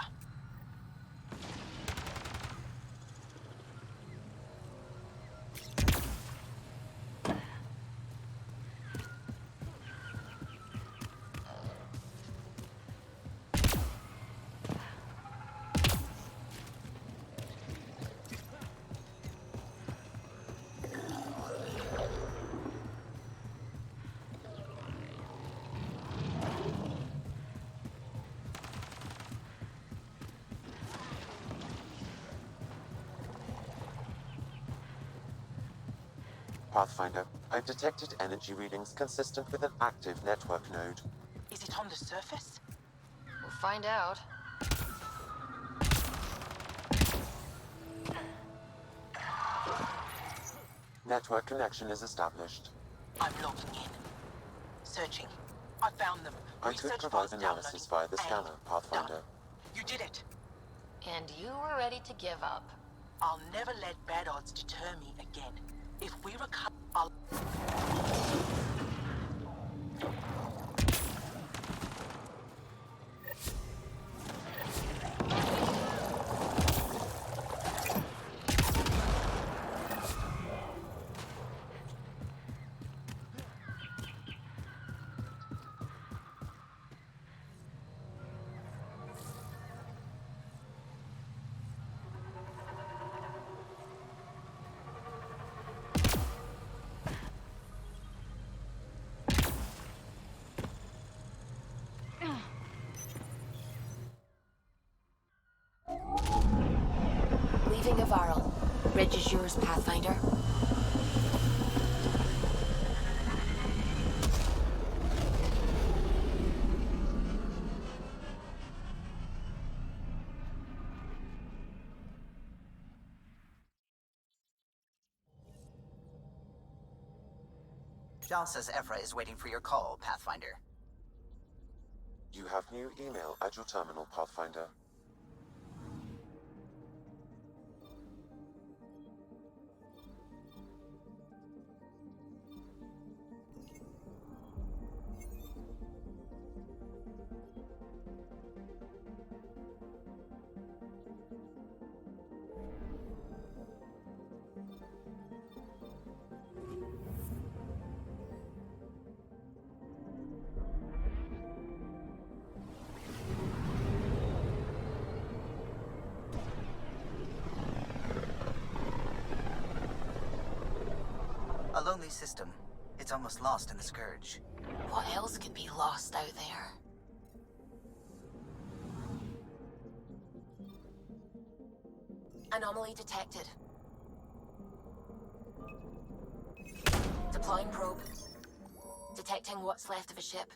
Pathfinder, I've detected energy readings consistent with an active network node. Is it on the surface? We'll find out. Network connection is established. I'm logging in. Searching. I found them. I could Research provide files analysis downloading. via the scanner, And Pathfinder. done. You did it. And you were ready to give up. I'll never let bad odds deter me again. If we recover, I'll... Leaving Avaril. Bridge is yours, Pathfinder. Jal says Ephra is waiting for your call, Pathfinder. You have new email at your terminal, Pathfinder. A lonely system. It's almost lost in the Scourge. What else could be lost out there? Anomaly detected. Deploying probe. Detecting what's left of a ship.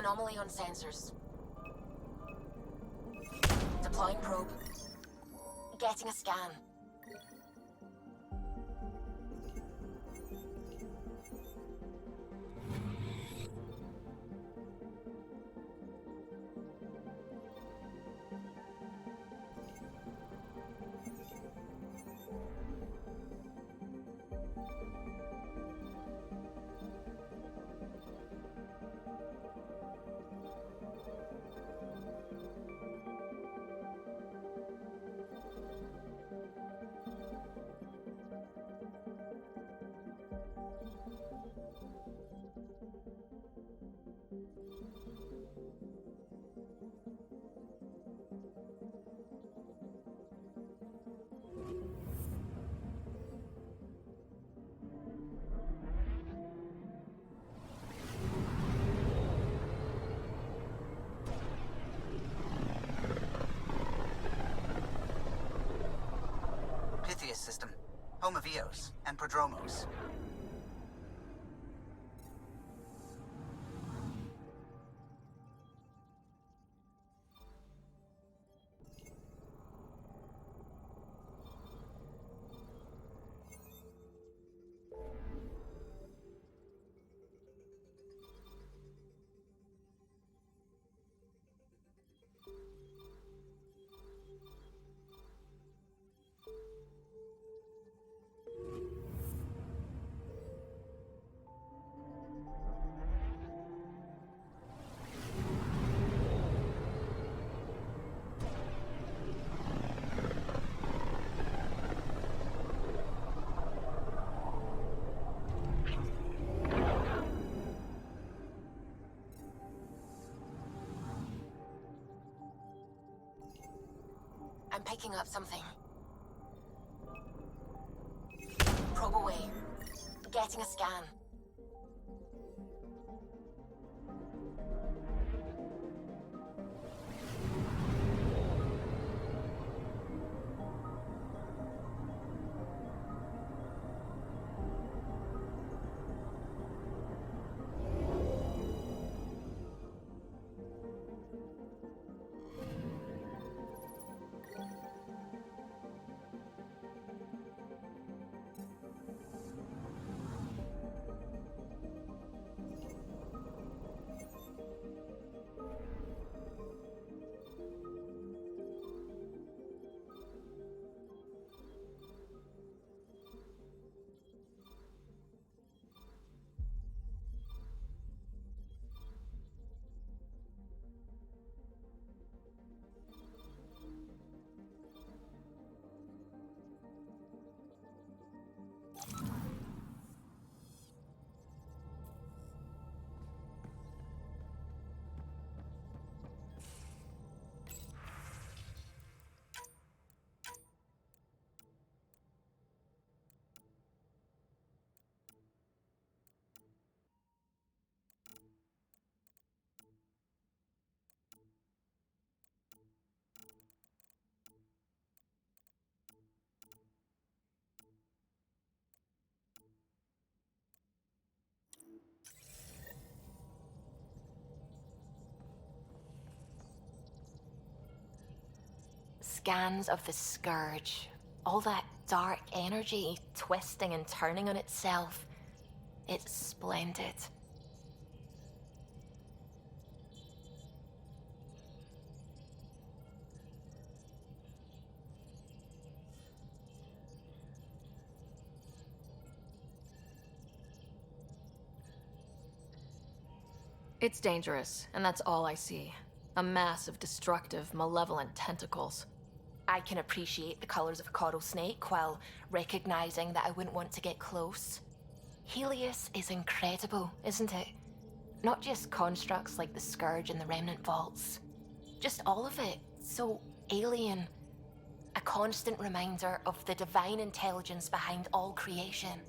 Anomaly on sensors. Deploying probe. Getting a scan. Pythias system, home of Eos and Prodromos. I'm picking up something. Probe away. Getting a scan. Scans of the Scourge. All that dark energy twisting and turning on itself. It's splendid. It's dangerous, and that's all I see. A mass of destructive, malevolent tentacles. I can appreciate the colors of a coral snake while recognizing that I wouldn't want to get close. Helios is incredible, isn't it? Not just constructs like the Scourge and the Remnant Vaults. Just all of it. So alien. A constant reminder of the divine intelligence behind all creation.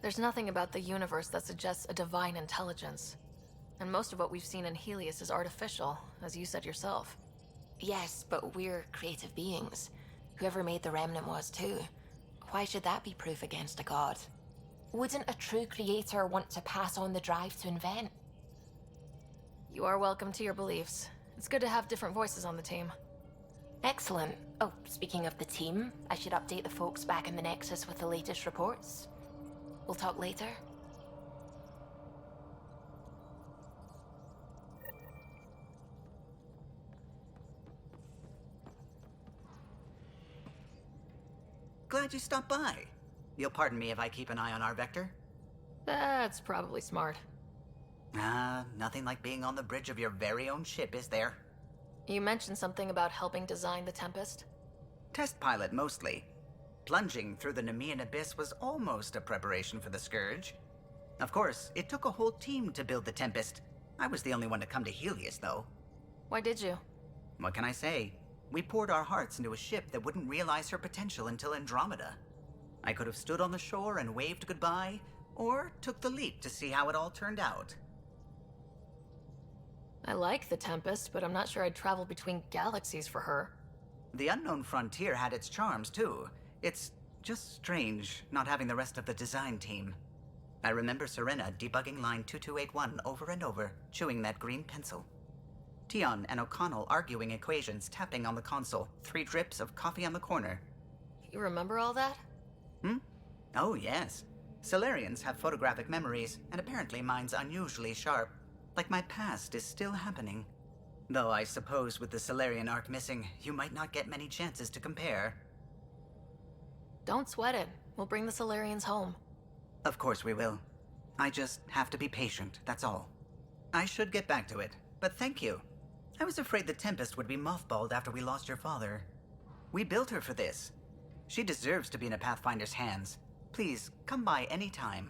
There's nothing about the universe that suggests a divine intelligence. And most of what we've seen in Helios is artificial, as you said yourself. Yes, but we're creative beings. Whoever made the remnant was too. Why should that be proof against a god? Wouldn't a true creator want to pass on the drive to invent? You are welcome to your beliefs. It's good to have different voices on the team. Excellent. Oh, speaking of the team, I should update the folks back in the Nexus with the latest reports. We'll talk later. Glad you stopped by. You'll pardon me if I keep an eye on our vector? That's probably smart. Nothing like being on the bridge of your very own ship, is there? You mentioned something about helping design the Tempest? Test pilot, mostly. Plunging through the Nemean abyss was almost a preparation for the Scourge. Of course, it took a whole team to build the Tempest. I was the only one to come to Helios, though. Why did you? What can I say? We poured our hearts into a ship that wouldn't realize her potential until Andromeda. I could have stood on the shore and waved goodbye, or took the leap to see how it all turned out. I like the Tempest, but I'm not sure I'd travel between galaxies for her. The unknown frontier had its charms, too. It's just strange not having the rest of the design team. I remember Serena debugging line 2281 over and over, chewing that green pencil. Tion and O'Connell arguing equations, tapping on the console, 3 drips of coffee on the corner. You remember all that? Oh, yes. Solarians have photographic memories, and apparently mine's unusually sharp. Like my past is still happening. Though I suppose with the Solarian arc missing, you might not get many chances to compare. Don't sweat it. We'll bring the Solarians home. Of course we will. I just have to be patient, that's all. I should get back to it, but thank you. I was afraid the Tempest would be mothballed after we lost your father. We built her for this. She deserves to be in a Pathfinder's hands. Please, come by any time.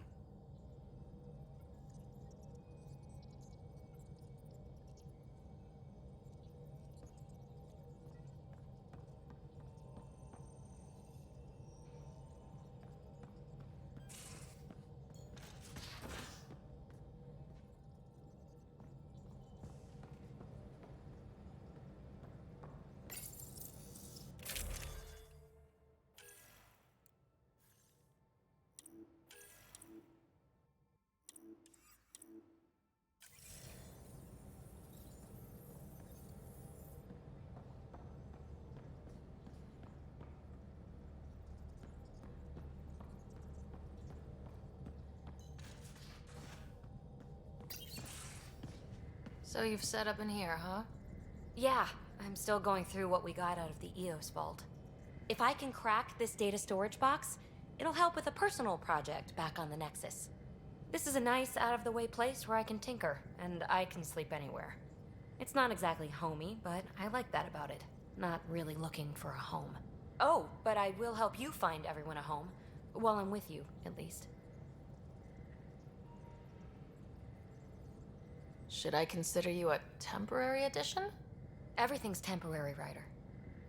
So you've set up in here, huh? Yeah, I'm still going through what we got out of the EOS vault. If I can crack this data storage box, it'll help with a personal project back on the Nexus. This is a nice, out-of-the-way place where I can tinker, and I can sleep anywhere. It's not exactly homey, but I like that about it. Not really looking for a home. Oh, but I will help you find everyone a home. While I'm with you, at least. Should I consider you a temporary addition? Everything's temporary, Ryder.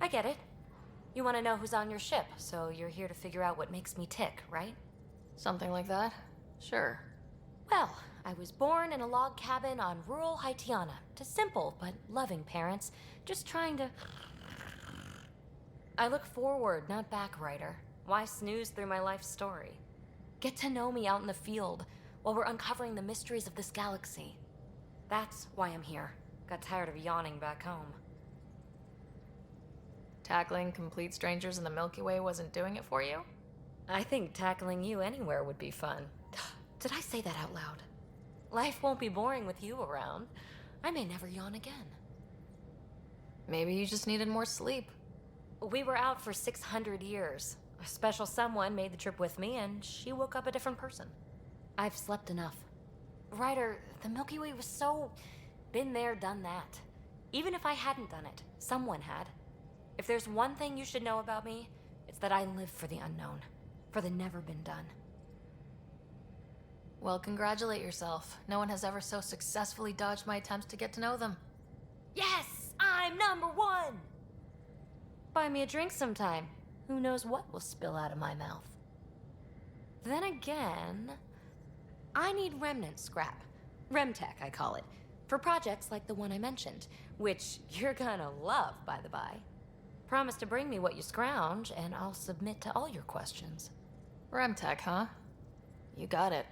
I get it. You want to know who's on your ship, so you're here to figure out what makes me tick, right? Something like that? Sure. Well, I was born in a log cabin on rural Haitiana to simple but loving parents, just trying to... I look forward, not back, Ryder. Why snooze through my life story? Get to know me out in the field while we're uncovering the mysteries of this galaxy. That's why I'm here. Got tired of yawning back home. Tackling complete strangers in the Milky Way wasn't doing it for you? I think tackling you anywhere would be fun. Did I say that out loud? Life won't be boring with you around. I may never yawn again. Maybe you just needed more sleep. We were out for 600 years. A special someone made the trip with me, and she woke up a different person. I've slept enough. Ryder, the Milky Way was so... been there, done that. Even if I hadn't done it, someone had. If there's one thing you should know about me, it's that I live for the unknown. For the never been done. Well, congratulate yourself. No one has ever so successfully dodged my attempts to get to know them. Yes! I'm #1! Buy me a drink sometime. Who knows what will spill out of my mouth. Then again, I need remnant scrap. Remtech, I call it. For projects like the one I mentioned, which you're gonna love, by the by. Promise to bring me what you scrounge, and I'll submit to all your questions. Remtech, huh? You got it.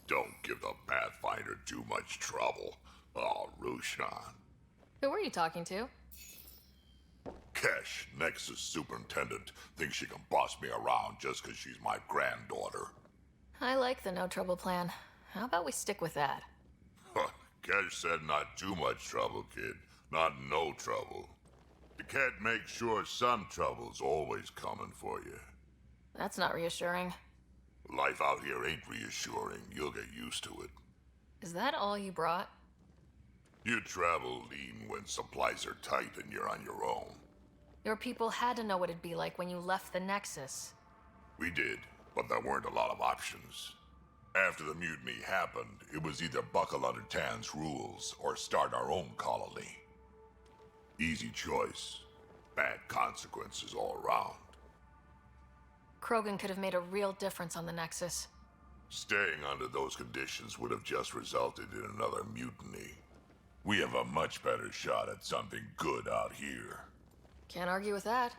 Don't give the Pathfinder too much trouble. Oh, Rushan. Who were you talking to? Kesh, Nexus Superintendent, thinks she can boss me around just 'cause she's my granddaughter. I like the no trouble plan. How about we stick with that? Kesh said not too much trouble, kid. Not no trouble. You can't make sure some trouble's always coming for you. That's not reassuring. Life out here ain't reassuring. You'll get used to it. Is that all you brought? You travel lean when supplies are tight and you're on your own. Your people had to know what it'd be like when you left the Nexus. We did, but there weren't a lot of options. After the mutiny happened, it was either buckle under Tan's rules or start our own colony. Easy choice. Bad consequences all around. Krogan could have made a real difference on the Nexus. Staying under those conditions would have just resulted in another mutiny. We have a much better shot at something good out here. Can't argue with that.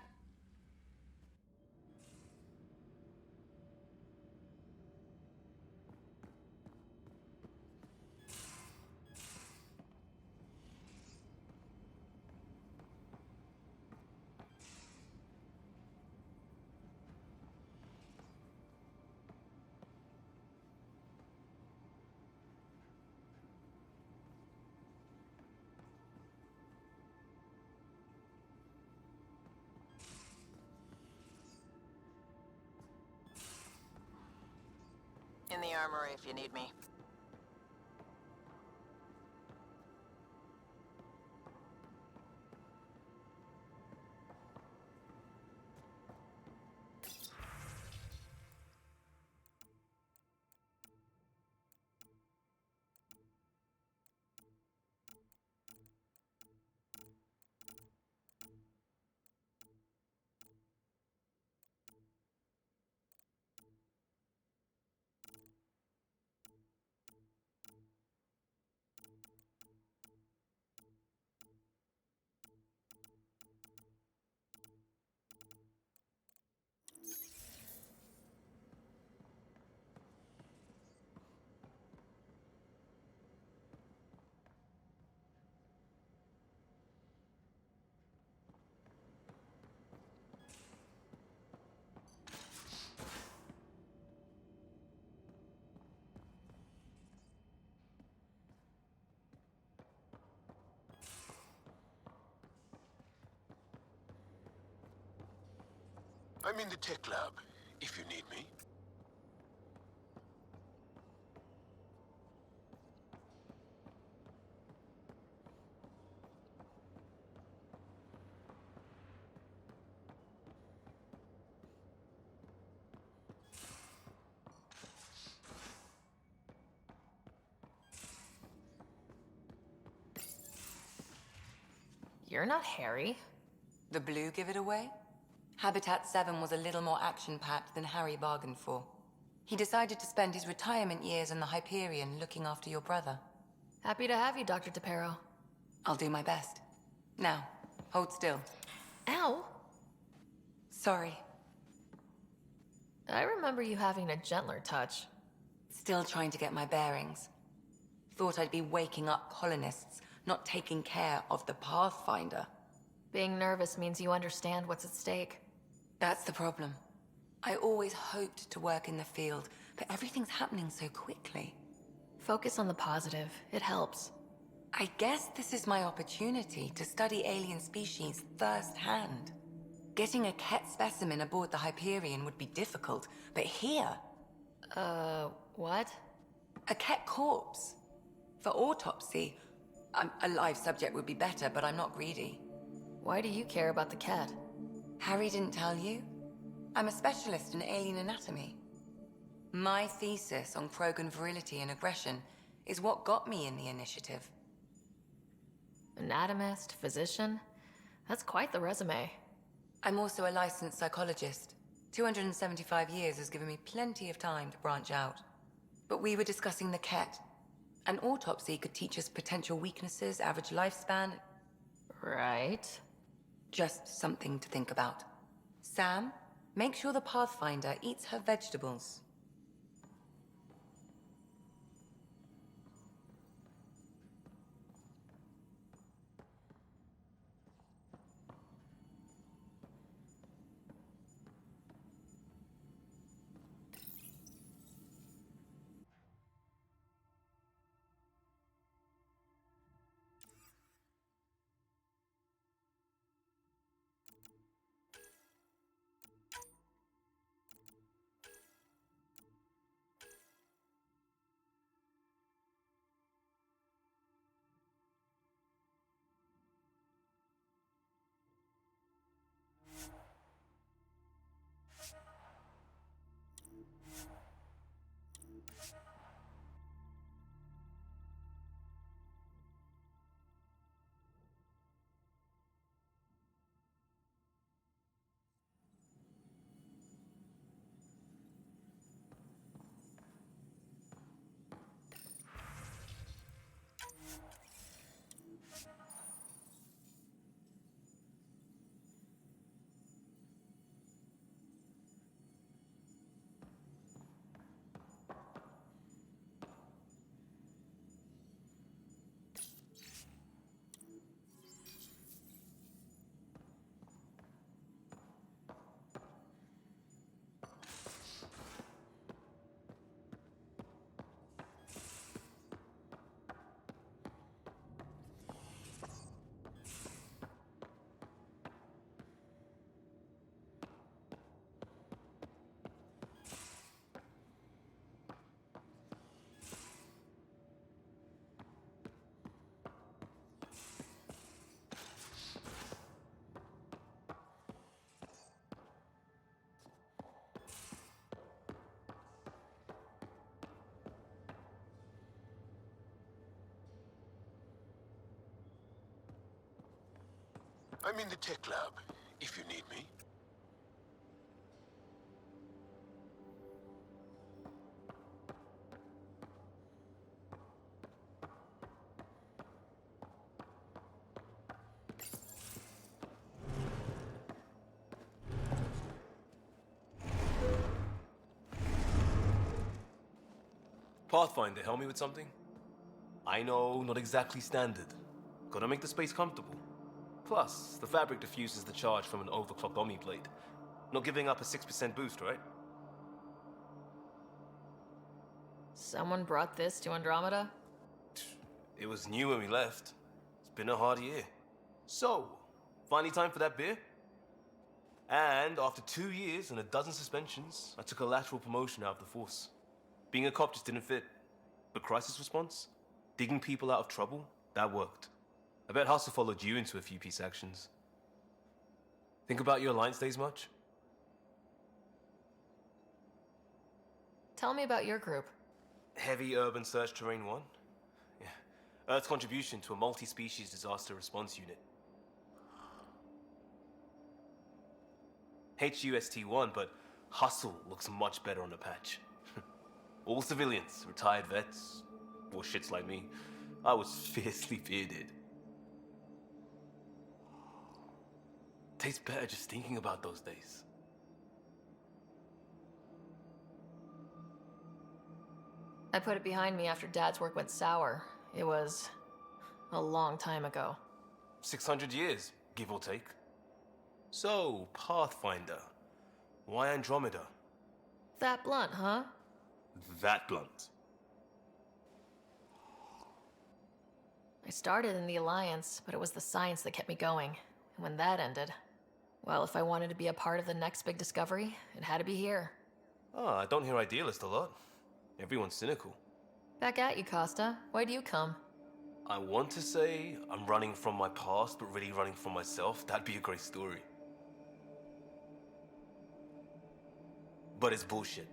In the armory if you need me. I'm in the tech lab, if you need me. You're not Harry. The blue give it away? Habitat 7 was a little more action-packed than Harry bargained for. He decided to spend his retirement years in the Hyperion looking after your brother. Happy to have you, Dr. DePero. I'll do my best. Now, hold still. Ow! Sorry. I remember you having a gentler touch. Still trying to get my bearings. Thought I'd be waking up colonists, not taking care of the Pathfinder. Being nervous means you understand what's at stake. That's the problem. I always hoped to work in the field, but everything's happening so quickly. Focus on the positive. It helps. I guess this is my opportunity to study alien species firsthand. Getting a Ket specimen aboard the Hyperion would be difficult, but here... what? A Ket corpse. For autopsy, a live subject would be better, but I'm not greedy. Why do you care about the Ket? Harry didn't tell you? I'm a specialist in alien anatomy. My thesis on Krogan virility and aggression is what got me in the initiative. Anatomist, physician? That's quite the resume. I'm also a licensed psychologist. 275 years has given me plenty of time to branch out. But we were discussing the Ket. An autopsy could teach us potential weaknesses, average lifespan. Right. Just something to think about. Sam, make sure the Pathfinder eats her vegetables. I'm in the tech lab, if you need me. Pathfinder, help me with something? I know, not exactly standard. Gotta make the space comfortable. Plus, the fabric diffuses the charge from an overclocked Omni blade. Not giving up a 6% boost, right? Someone brought this to Andromeda? It was new when we left. It's been a hard year. So, finally time for that beer? And after 2 years and a dozen suspensions, I took a lateral promotion out of the force. Being a cop just didn't fit. But crisis response? Digging people out of trouble? That worked. I bet Hustle followed you into a few peace actions. Think about your Alliance days much? Tell me about your group. Heavy Urban Search Terrain 1? Yeah. Earth's contribution to a multi-species disaster response unit. HUST-1, but Hustle looks much better on the patch. All civilians, retired vets, or shits like me. I was fiercely bearded. Tastes better just thinking about those days. I put it behind me after Dad's work went sour. It was a long time ago. 600 years, give or take. So, Pathfinder. Why Andromeda? That blunt, huh? That blunt. I started in the Alliance, but it was the science that kept me going. And when that ended, well, if I wanted to be a part of the next big discovery, it had to be here. Oh, I don't hear idealist a lot. Everyone's cynical. Back at you, Costa. Why'd you come? I want to say I'm running from my past, but really running from myself. That'd be a great story. But it's bullshit.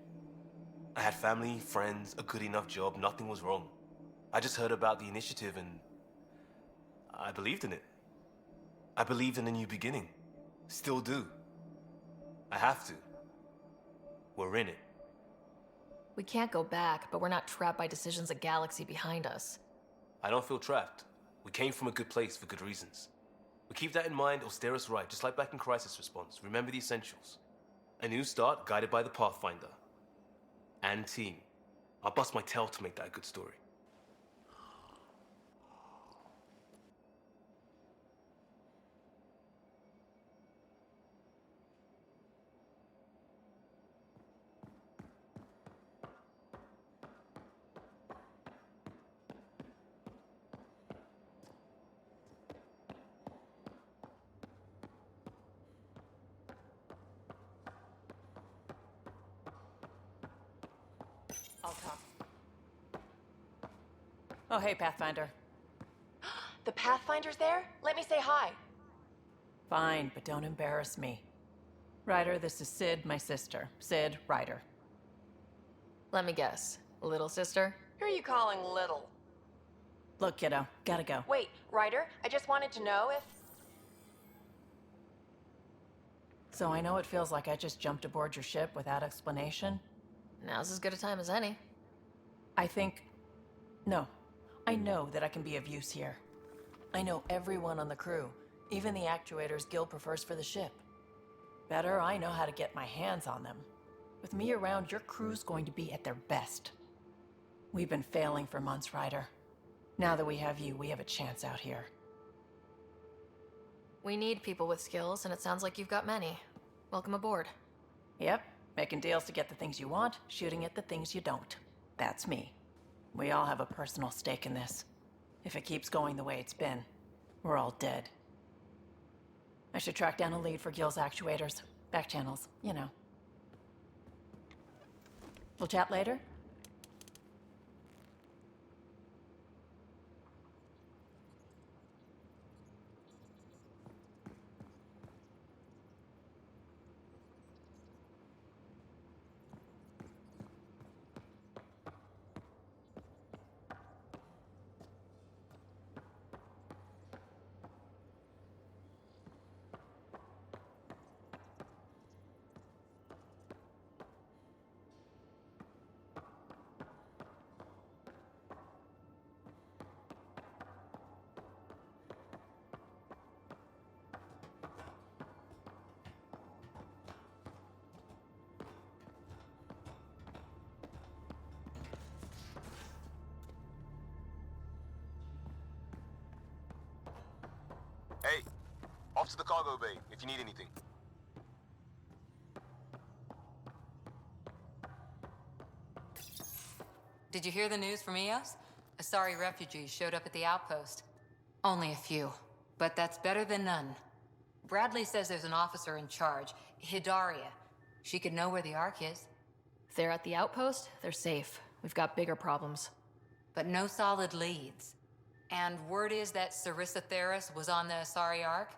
I had family, friends, a good enough job, nothing was wrong. I just heard about the initiative and I believed in it. I believed in a new beginning. Still do. I have to. We're in it. We can't go back, but we're not trapped by decisions a galaxy behind us. I don't feel trapped. We came from a good place for good reasons. We keep that in mind or steer us right, just like back in Crisis Response. Remember the essentials. A new start guided by the Pathfinder. And team. I'll bust my tail to make that a good story. I'll talk. Oh, hey, Pathfinder. The Pathfinder's there? Let me say hi. Fine, but don't embarrass me. Ryder, this is Sid, my sister. Sid, Ryder. Let me guess. Little sister? Who are you calling little? Look, kiddo, gotta go. Wait, Ryder, I just wanted to know if... So I know it feels like I just jumped aboard your ship without explanation. Now's as good a time as any. No. I know that I can be of use here. I know everyone on the crew, even the actuators Gil prefers for the ship. Better, I know how to get my hands on them. With me around, your crew's going to be at their best. We've been failing for months, Ryder. Now that we have you, we have a chance out here. We need people with skills, and it sounds like you've got many. Welcome aboard. Yep, making deals to get the things you want, shooting at the things you don't. That's me. We all have a personal stake in this. If it keeps going the way it's been, we're all dead. I should track down a lead for Gil's actuators. Back channels, you know. We'll chat later? Hey, off to the cargo bay if you need anything. Did you hear the news from Eos? Asari refugees showed up at the outpost. Only a few, but that's better than none. Bradley says there's an officer in charge. Hidaria. She could know where the Ark is. If they're at the outpost, they're safe. We've got bigger problems. But no solid leads. And word is that Sarissa Theris was on the Asari Ark.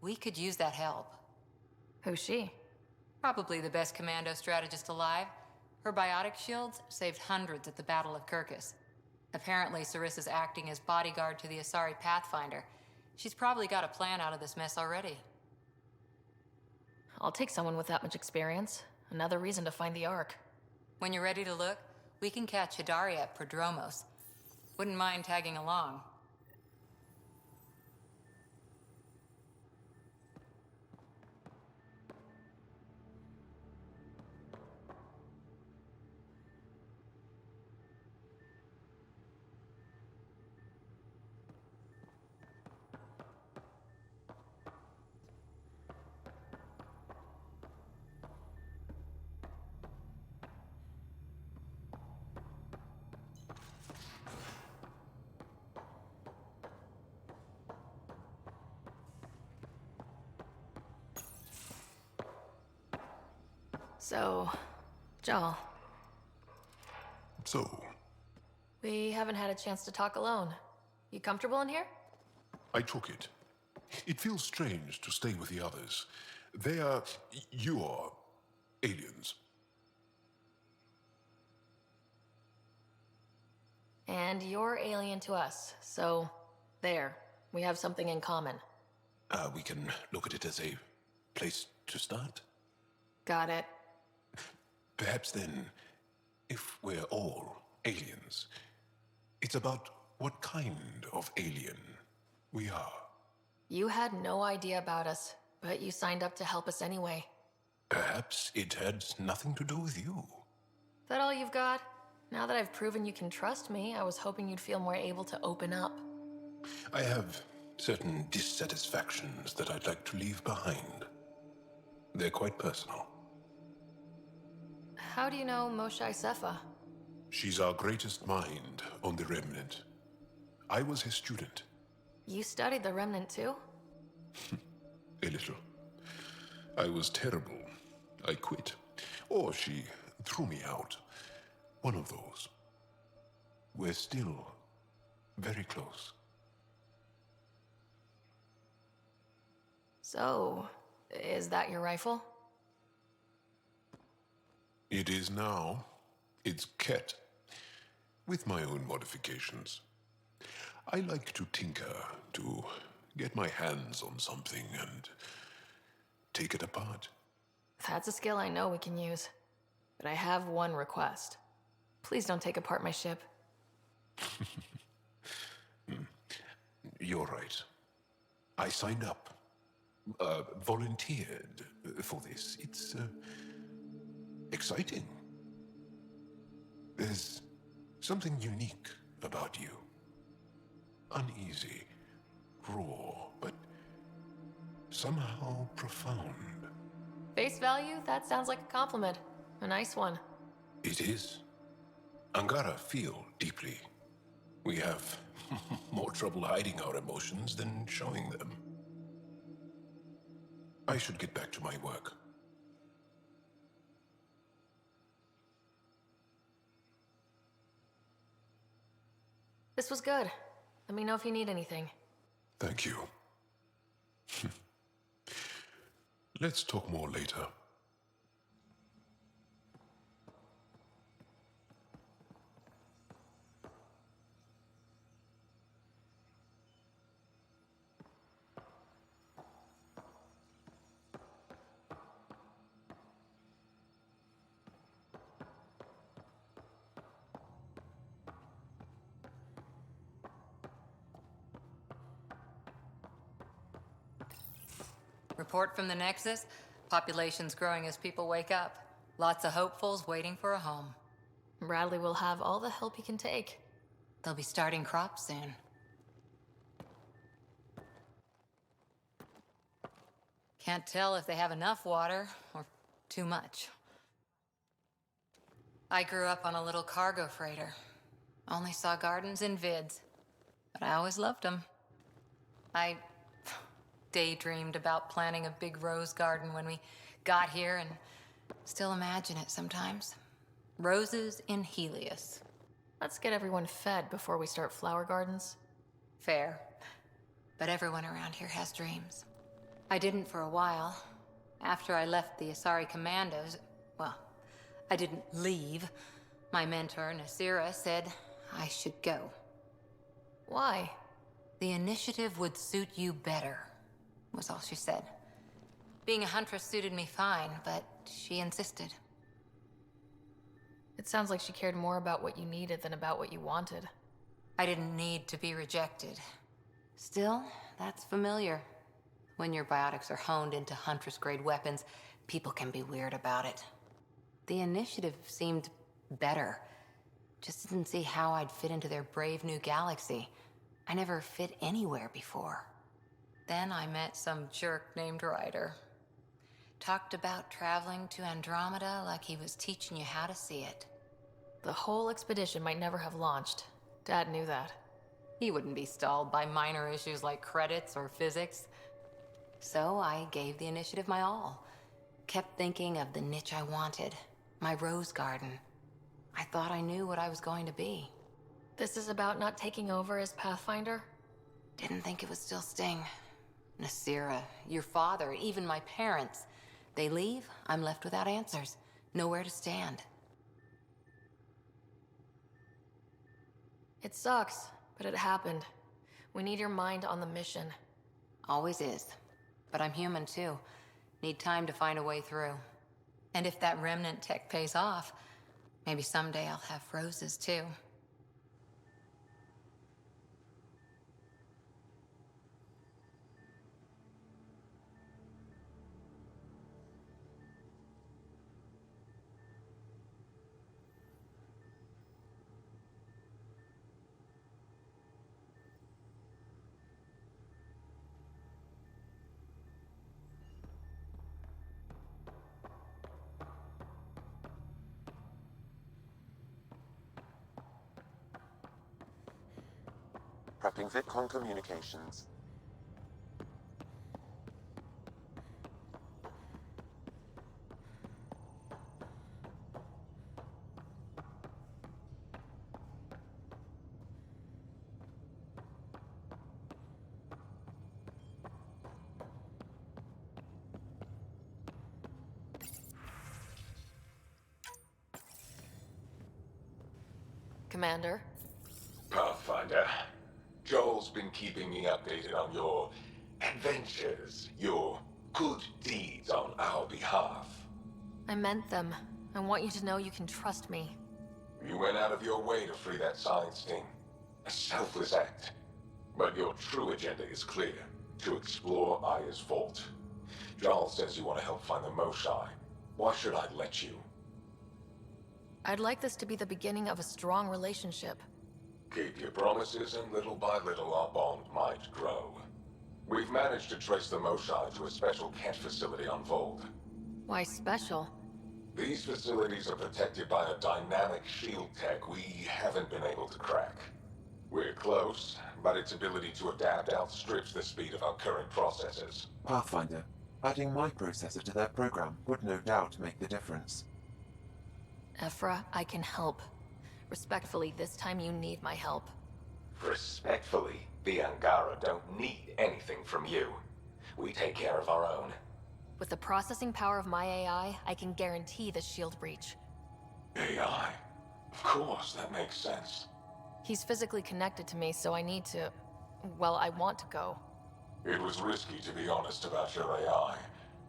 We could use that help. Who's she? Probably the best commando strategist alive. Her biotic shields saved hundreds at the Battle of Kirkus. Apparently, Sarissa's acting as bodyguard to the Asari Pathfinder. She's probably got a plan out of this mess already. I'll take someone with that much experience. Another reason to find the Ark. When you're ready to look, we can catch Hidaria at Prodromos. Wouldn't mind tagging along. So, Jal, So, we haven't had a chance to talk alone. You comfortable in here? I took it. It feels strange to stay with the others. They are... you are... aliens. And you're alien to us, so there. We have something in common. We can look at it as a place to start. Got it. Perhaps then, if we're all aliens, it's about what kind of alien we are. You had no idea about us, but you signed up to help us anyway. Perhaps it had nothing to do with you. That all you've got? Now that I've proven you can trust me, I was hoping you'd feel more able to open up. I have certain dissatisfactions that I'd like to leave behind. They're quite personal. How do you know Moshe Sefa? She's our greatest mind on the Remnant. I was his student. You studied the Remnant too? A little. I was terrible. I quit. Or she threw me out. One of those. We're still very close. So, is that your rifle? It is now. It's Ket, with my own modifications. I like to tinker, to get my hands on something and take it apart. That's a skill I know we can use. But I have one request. Please don't take apart my ship. You're right. I signed up. Volunteered for this. It's exciting. There's something unique about you. Uneasy, raw, but somehow profound. Face value? That sounds like a compliment. A nice one. It is. Angara feel deeply. We have more trouble hiding our emotions than showing them. I should get back to my work. This was good. Let me know if you need anything. Thank you. Let's talk more later. Report from the Nexus. Population's growing as people wake up. Lots of hopefuls waiting for a home. Bradley will have all the help he can take. They'll be starting crops soon. Can't tell if they have enough water or too much. I grew up on a little cargo freighter. Only saw gardens in vids, but I always loved them. I daydreamed about planting a big rose garden when we got here and still imagine it sometimes. Roses in Helios. Let's get everyone fed before we start flower gardens. Fair. But everyone around here has dreams. I didn't for a while. After I left the Asari Commandos, well, I didn't leave. My mentor, Nasira, said I should go. Why? The initiative would suit you better, was all she said. Being a huntress suited me fine, but she insisted. It sounds like she cared more about what you needed than about what you wanted. I didn't need to be rejected. Still, that's familiar. When your biotics are honed into Huntress-grade weapons, people can be weird about it. The initiative seemed better. Just didn't see how I'd fit into their brave new galaxy. I never fit anywhere before. Then I met some jerk named Ryder. Talked about traveling to Andromeda like he was teaching you how to see it. The whole expedition might never have launched. Dad knew that. He wouldn't be stalled by minor issues like credits or physics. So I gave the initiative my all. Kept thinking of the niche I wanted. My rose garden. I thought I knew what I was going to be. This is about not taking over as Pathfinder? Didn't think it would still sting. Nasira, your father, even my parents. They leave, I'm left without answers. Nowhere to stand. It sucks, but it happened. We need your mind on the mission. Always is. But I'm human too. Need time to find a way through. And if that remnant tech pays off, maybe someday I'll have roses too. Prepping VidCon communications. Commander? Pathfinder, Joel's been keeping me updated on your adventures, your good deeds on our behalf. I meant them. I want you to know you can trust me. You went out of your way to free that science team. A selfless act. But your true agenda is clear. To explore Aya's vault. Joel says you want to help find the Moshae. Why should I let you? I'd like this to be the beginning of a strong relationship. Keep your promises, and little by little our bond might grow. We've managed to trace the Moshae to a special cat facility on Vold. Why special? These facilities are protected by a dynamic shield tech we haven't been able to crack. We're close, but its ability to adapt outstrips the speed of our current processors. Pathfinder, adding my processor to their program would no doubt make the difference. Ephra, I can help. Respectfully, this time you need my help. Respectfully, the Angara don't need anything from you. We take care of our own. With the processing power of my AI, I can guarantee the shield breach. AI? Of course, that makes sense. He's physically connected to me, so I need to... well, I want to go. It was risky to be honest about your AI,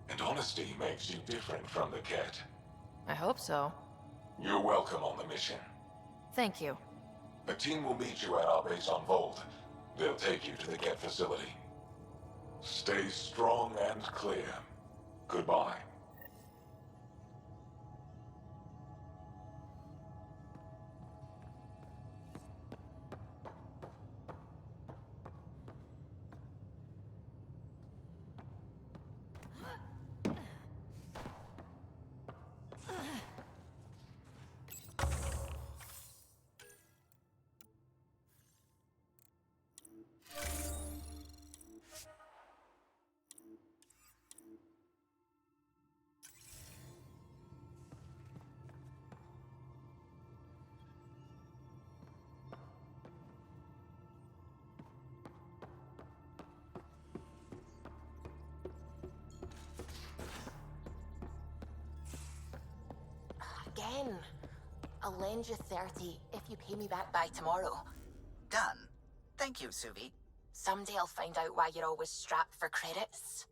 and honesty makes you different from the cat. I hope so. You're welcome on the mission. Thank you. A team will meet you at our base on Vold. They'll take you to the Get facility. Stay strong and clear. Goodbye. 10. I'll lend you 30 if you pay me back by tomorrow. Done. Thank you, Suvi. Someday I'll find out why you're always strapped for credits.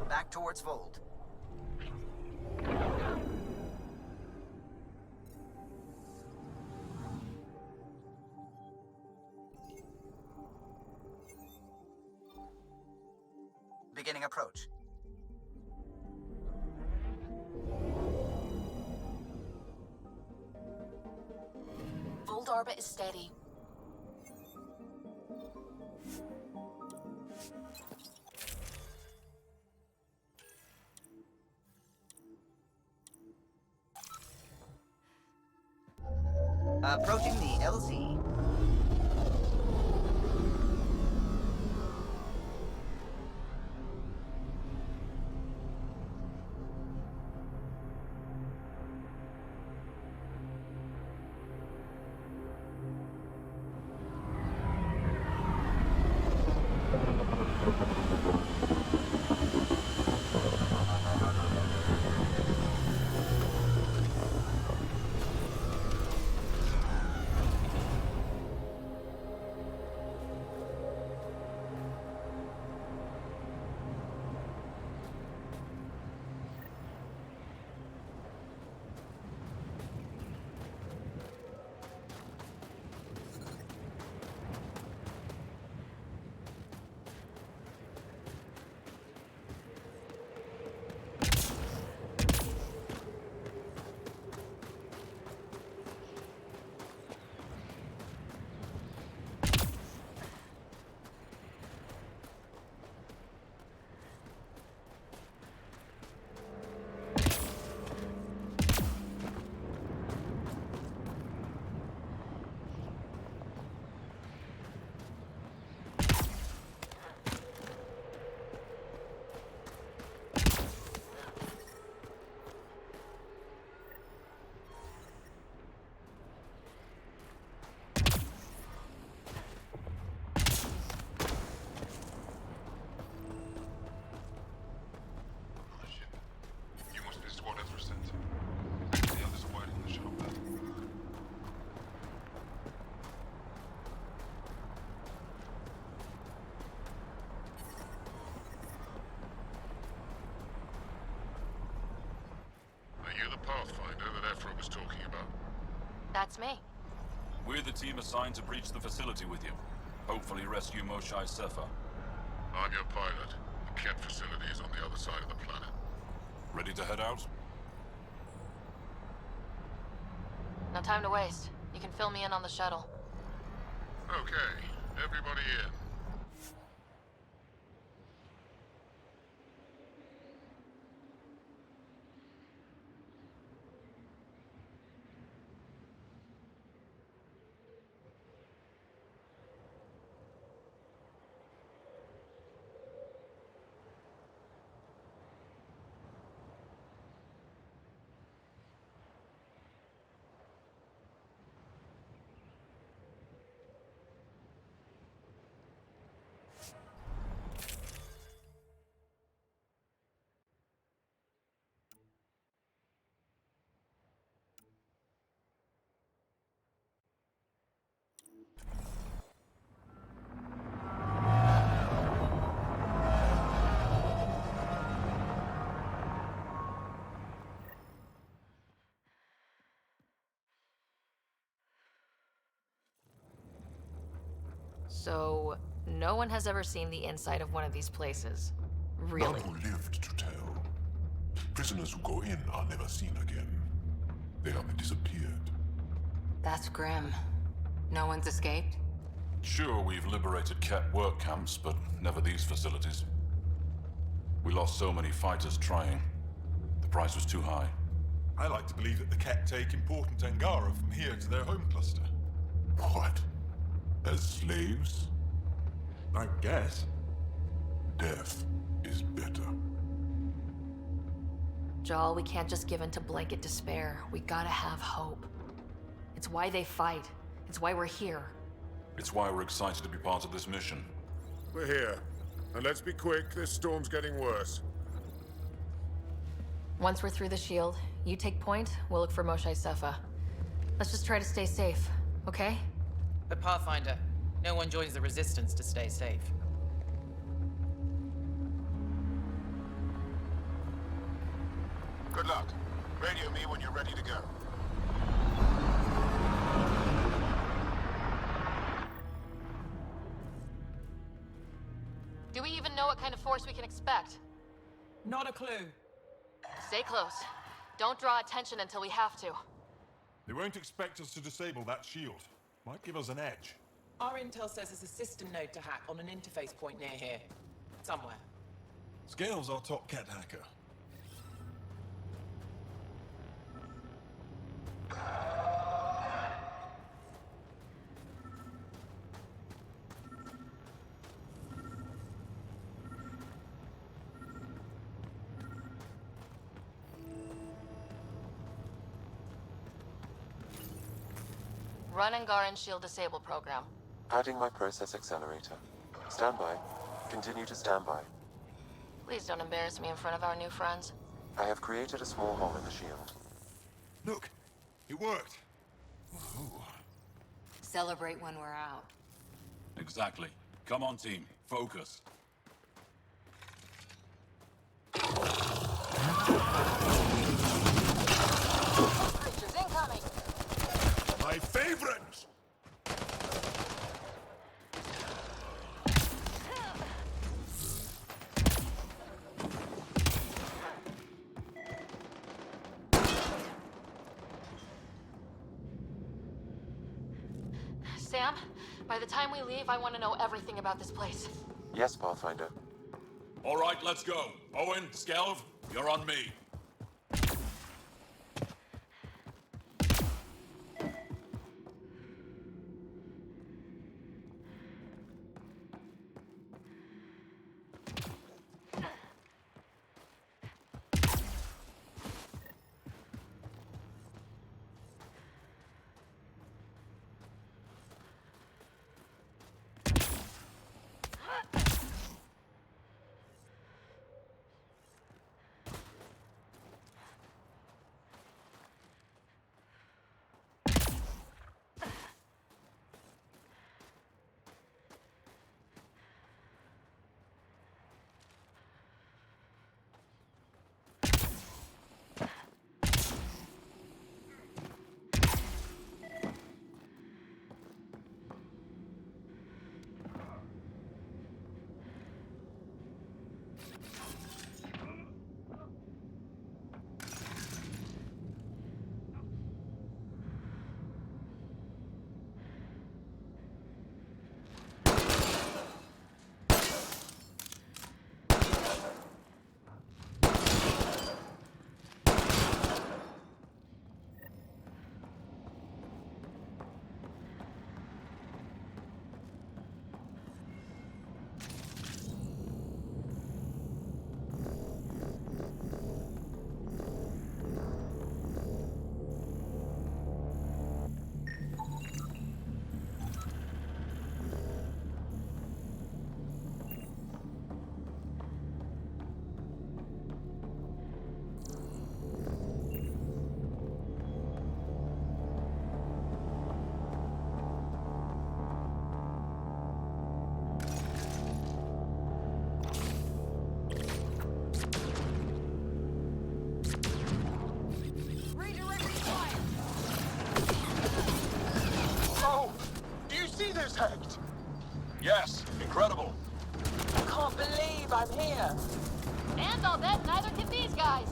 Back towards Vold. Beginning approach. Vold orbit is steady. Approaching the LZ. You're the Pathfinder that Ephra was talking about. That's me. We're the team assigned to breach the facility with you. Hopefully rescue Moshai Sefa. I'm your pilot. The Ket facility is on the other side of the planet. Ready to head out? No time to waste. You can fill me in on the shuttle. Okay, everybody in. So, no one has ever seen the inside of one of these places. Really? None who lived to tell. Prisoners who go in are never seen again. They have disappeared. That's grim. No one's escaped? Sure, we've liberated Ket work camps, but never these facilities. We lost so many fighters trying. The price was too high. I like to believe that the Ket take important Angara from here to their home cluster. What? As slaves? I guess. Death is better. Jal, we can't just give in to blanket despair. We gotta have hope. It's why they fight. It's why we're here. It's why we're excited to be part of this mission. We're here. And let's be quick, this storm's getting worse. Once we're through the shield, you take point, we'll look for Moshae Sefa. Let's just try to stay safe, okay? But Pathfinder, no one joins the Resistance to stay safe. Good luck. Radio me when you're ready to go. Do we even know what kind of force we can expect? Not a clue. Stay close. Don't draw attention until we have to. They won't expect us to disable that shield. Might give us an edge. Our intel says there's a system node to hack on an interface point near here. Somewhere. Scale's our top Ket hacker. Run Angaran Shield Disable program. Adding my process accelerator. Stand by. Continue to stand by. Please don't embarrass me in front of our new friends. I have created a small hole in the shield. Look, it worked. Celebrate when we're out. Exactly. Come on, team. Focus. Creatures incoming! My favorite! Sam, by the time we leave, I want to know everything about this place. Yes, Pathfinder. All right, let's go. Owen, Skelv, you're on me. Yes, incredible. I can't believe I'm here. And I'll bet neither can these guys.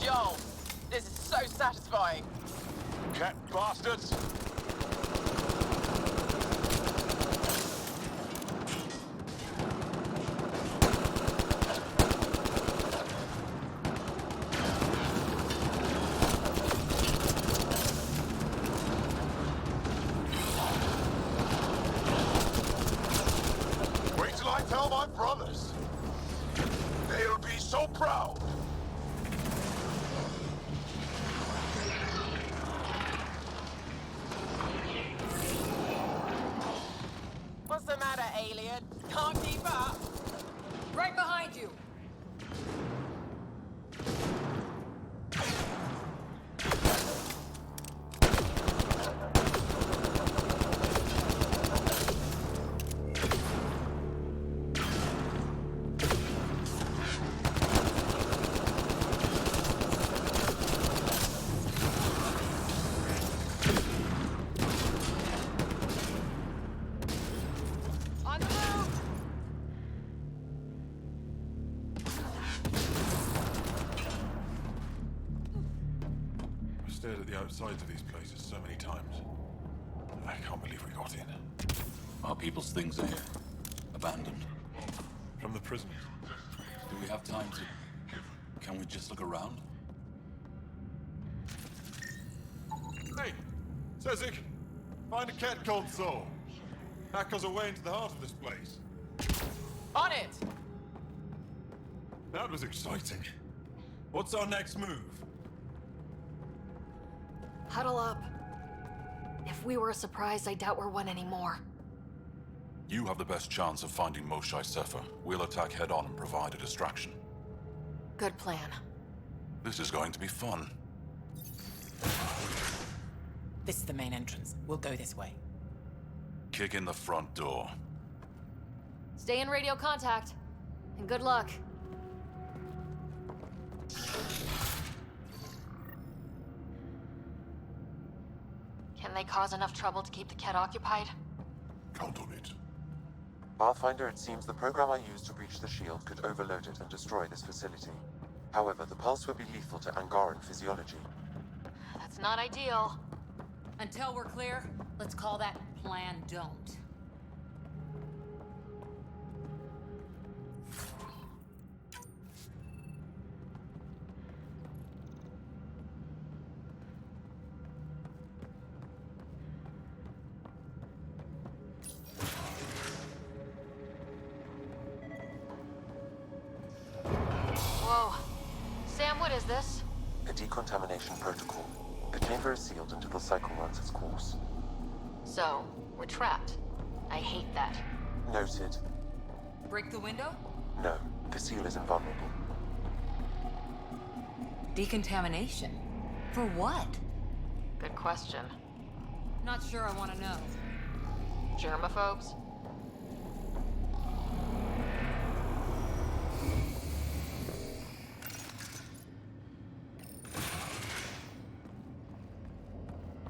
Joel, this is so satisfying. Cat bastards! Wait till I tell my brothers. They'll be so proud. What's the matter, alien? Can't keep up? Right behind you! On the move! I've stared at the outsides of these places so many times. I can't believe we got in. Our people's things are here. Abandoned. From the prisoners. Do we have time to... Can we just look around? Hey! Sezik! Find a cat console! Hack us away into the heart of this place. On it! That was exciting. What's our next move? Huddle up. If we were a surprise, I doubt we're one anymore. You have the best chance of finding Moshae Sefer. We'll attack head-on and provide a distraction. Good plan. This is going to be fun. This is the main entrance. We'll go this way. Kick in the front door. Stay in radio contact. And good luck. Can they cause enough trouble to keep the Ket occupied? Count on it. Pathfinder, it seems the program I used to breach the shield could overload it and destroy this facility. However, the pulse would be lethal to Angaran physiology. That's not ideal. Until we're clear, let's call that Plan Don't. Whoa. Sam, what is this? A decontamination protocol. The chamber is sealed until the cycle runs its course. So, we're trapped. I hate that. Noted. Break the window? No, the seal is invulnerable. Decontamination? For what? Good question. Not sure I want to know. Germaphobes?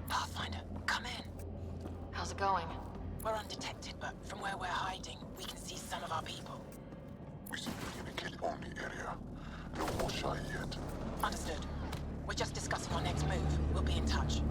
Pathfinder, come in. How's it going? We're undetected, but from where we're hiding, we can see some of our people. We seem to be in a kid-only area. No Moshae yet. Understood. We're just discussing our next move. We'll be in touch.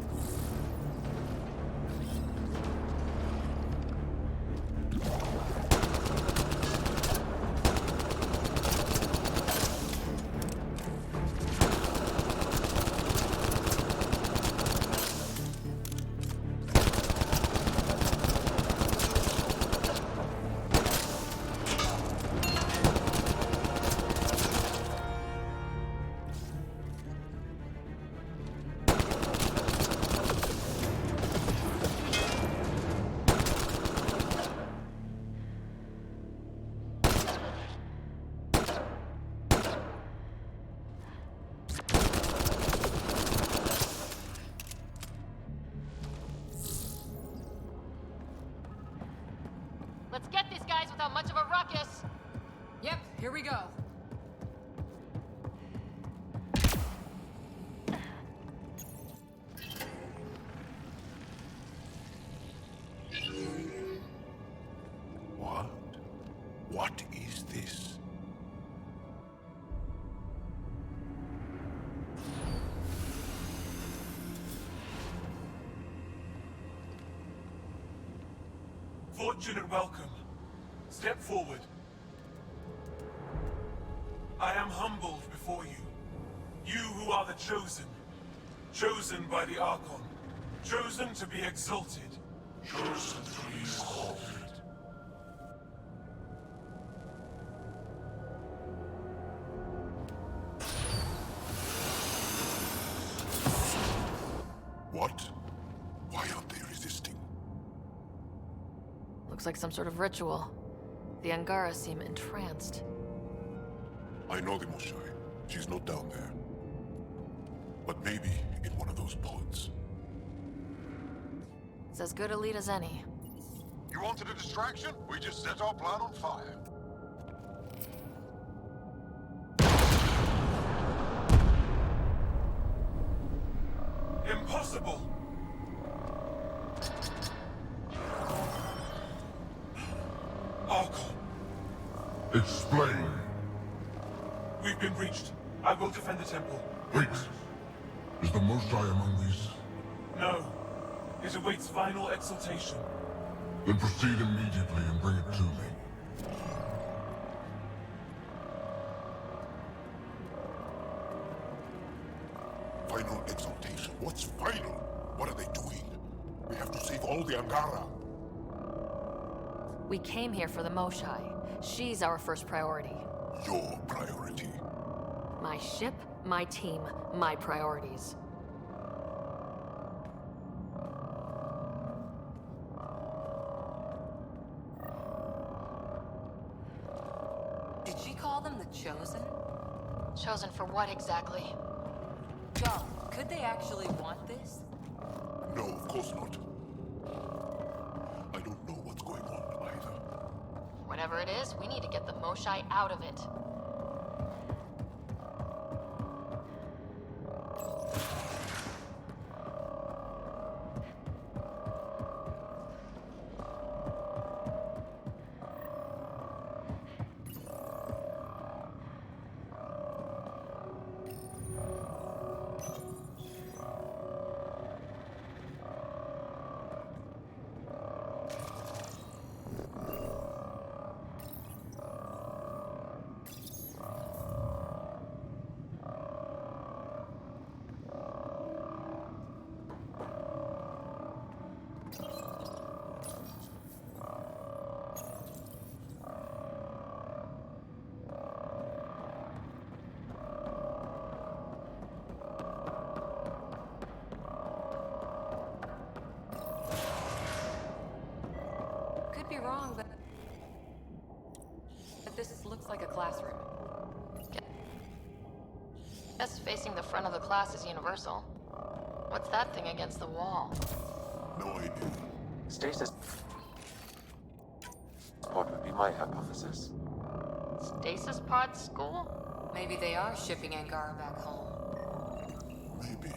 Fortunate welcome. Step forward. I am humbled before you. You who are the chosen. Chosen by the Archon. Chosen to be exalted. Chosen to be exalted. What? Why aren't they resisting? Looks like some sort of ritual. The Angara seem entranced. I know the Moshai. She's not down there. But maybe in one of those pods. It's as good a lead as any. You wanted a distraction? We just set our plan on fire. Impossible! Archon. Explain. We've been breached. I will defend the temple. Wait. Is the Moshai among these? No. It awaits final exaltation. Then proceed immediately and bring it to me. Final exaltation? What's final? What are they doing? We have to save all the Angara. We came here for the Moshai. She's our first priority. Your priority. My ship, my team, my priorities. Did she call them the Chosen? Chosen for what exactly? John, could they actually want this? No, of course not. I don't know what's going on either. Whatever it is, we need to get the Moshai out of it. Could be wrong, but this looks like a classroom. Guess facing the front of the class is universal. What's that thing against the wall? No idea. Stasis pod would be my hypothesis. Stasis pod school? Maybe they are shipping Angara back home. Maybe.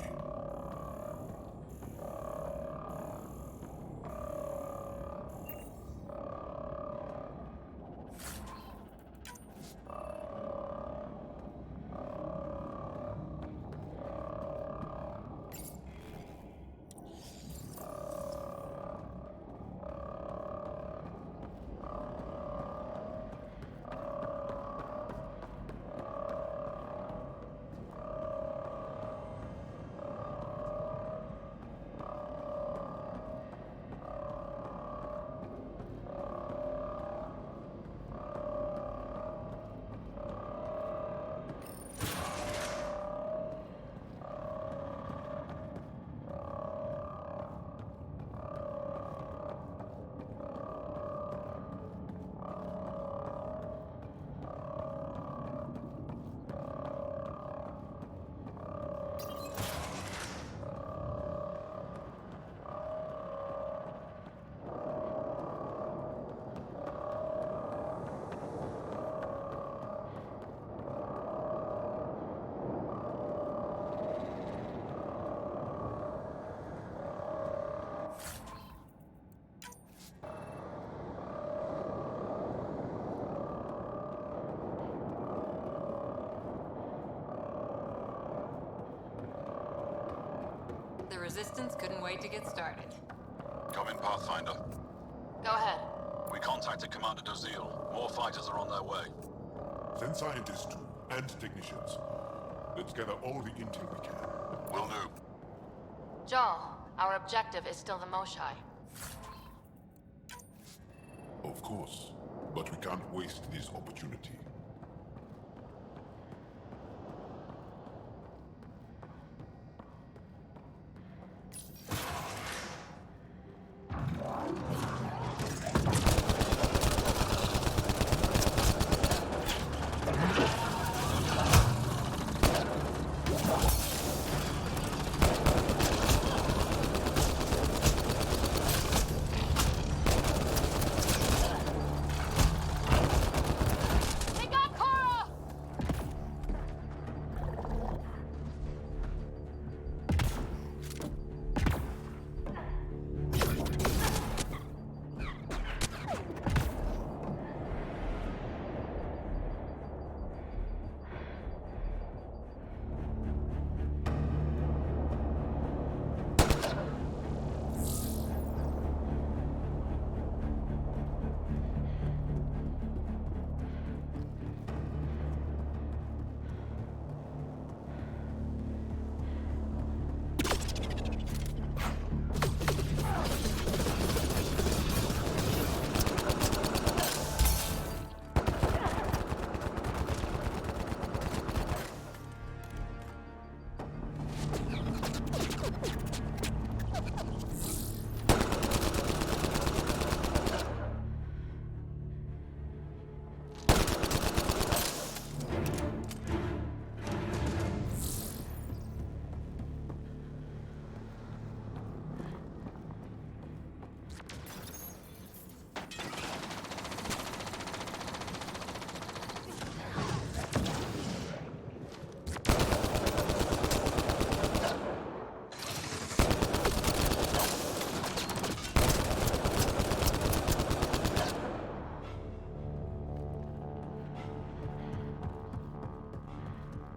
The Resistance couldn't wait to get started. Come in, Pathfinder. Go ahead. We contacted Commander Dozil. More fighters are on their way. Send scientists too, and technicians. Let's gather all the intel we can. Will do. Jarl, our objective is still the Moshai. Of course, but we can't waste this opportunity. They got Cora!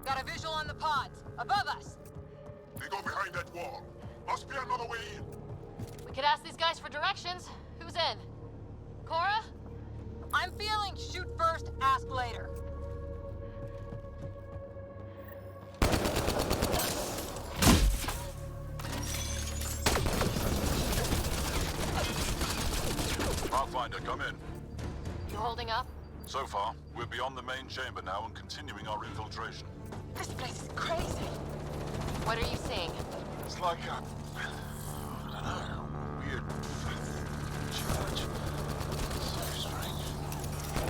Got a visual on the pods. Above us. They go behind that wall. Must be another way in. We could ask these guys for directions. Who's in? Cora? I'm feeling shoot first, ask later. Pathfinder, come in. You holding up? So far, we're beyond the main chamber now and continuing our infiltration. This place is crazy. What are you seeing? It's like a... I don't know, weird... church. So strange.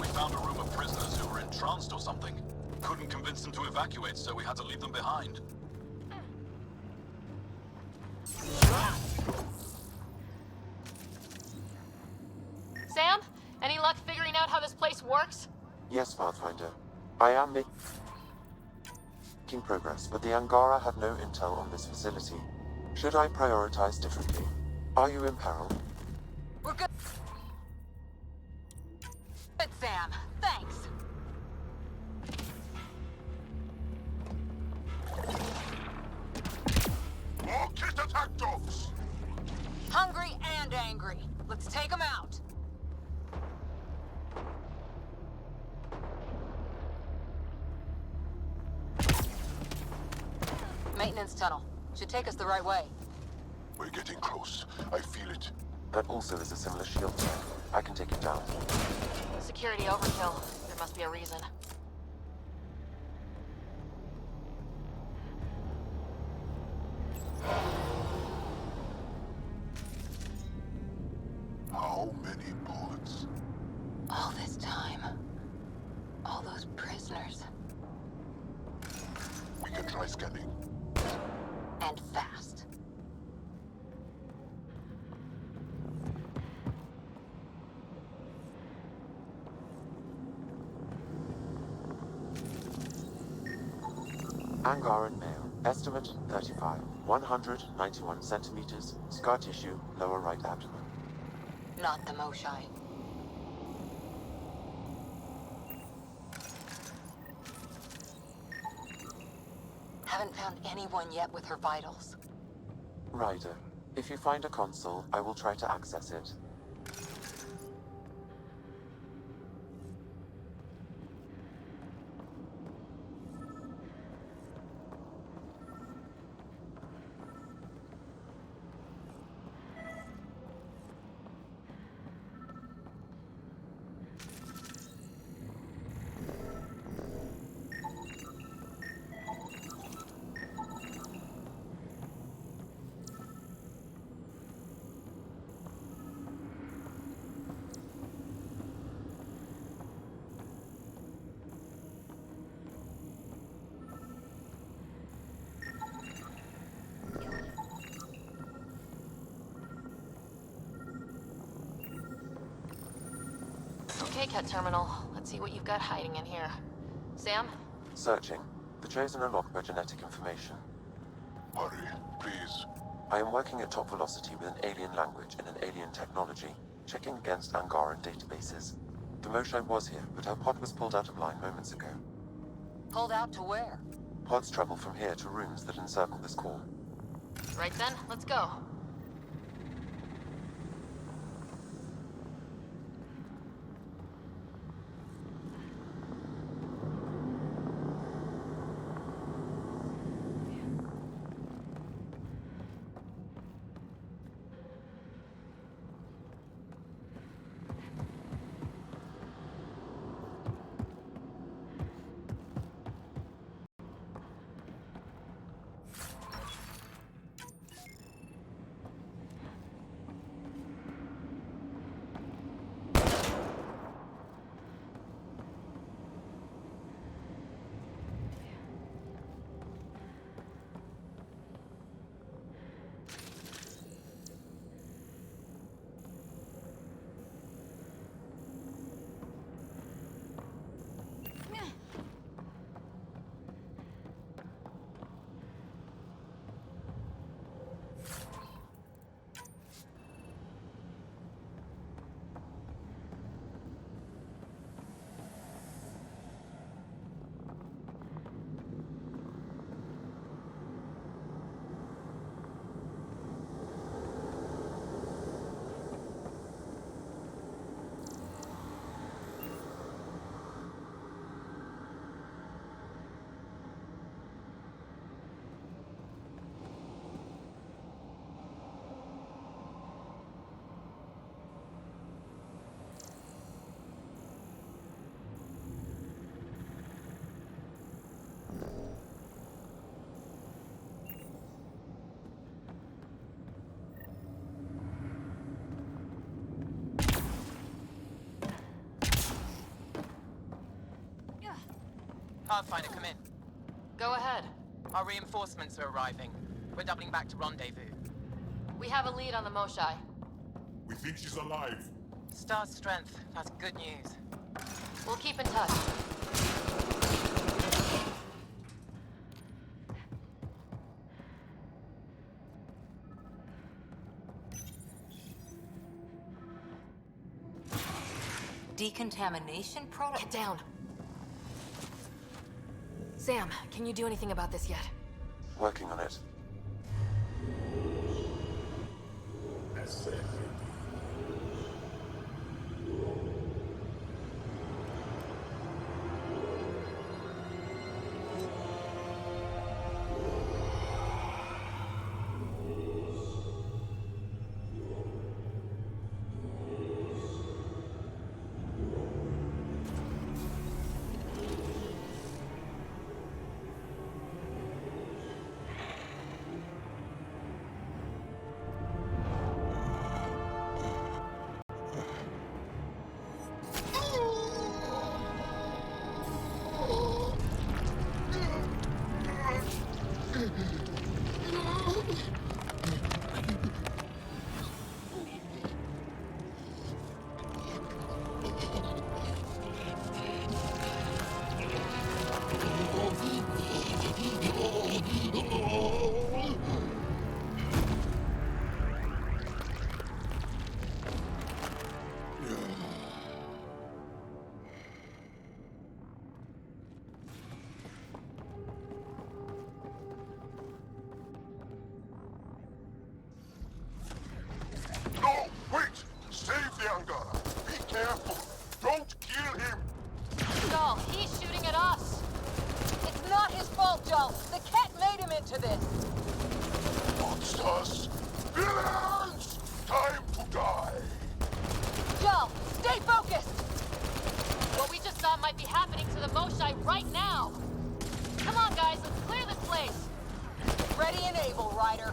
We found a room of prisoners who were entranced or something. Couldn't convince them to evacuate, so we had to leave them behind. Sam? Any luck figuring out how this place works? Yes, Pathfinder. I am making progress, but the Angara have no intel on this facility. Should I prioritize differently? Are you in peril? We're good. Good, Sam. Thanks. More kit attack dogs! Hungry and angry. Let's take them out. Maintenance tunnel. Should take us the right way. We're getting close. I feel it. That also is a similar shield tech. I can take it down. Security overkill. There must be a reason. How many bullets? All this time. All those prisoners. We can try scanning. And fast. Angaran male. Estimate 35. 191 centimeters. Scar tissue, lower right abdomen. Not the Moshai. Haven't found anyone yet with her vitals. Ryder, if you find a console, I will try to access it. Okay, Cat Terminal. Let's see what you've got hiding in here. Sam? Searching. The Chosen are locked by genetic information. Hurry, please. I am working at top velocity with an alien language and an alien technology, checking against Angaran databases. The Moshae was here, but her pod was pulled out of line moments ago. Pulled out to where? Pods travel from here to rooms that encircle this core. Right then, let's go. Pathfinder, come in. Go ahead. Our reinforcements are arriving. We're doubling back to rendezvous. We have a lead on the Moshae. We think she's alive. Star strength. That's good news. We'll keep in touch. Decontamination product? Get down. Sam, can you do anything about this yet? Working on it. No, wait! Save the Angara. Be careful. Don't kill him. Joel, he's shooting at us. It's not his fault, Joel. The cat made him into this. Monsters! Villains! Time to die! Joel, stay focused. What we just saw might be happening to the Moshae right now. Come on, guys, let's clear this place. Ready and able, Ryder.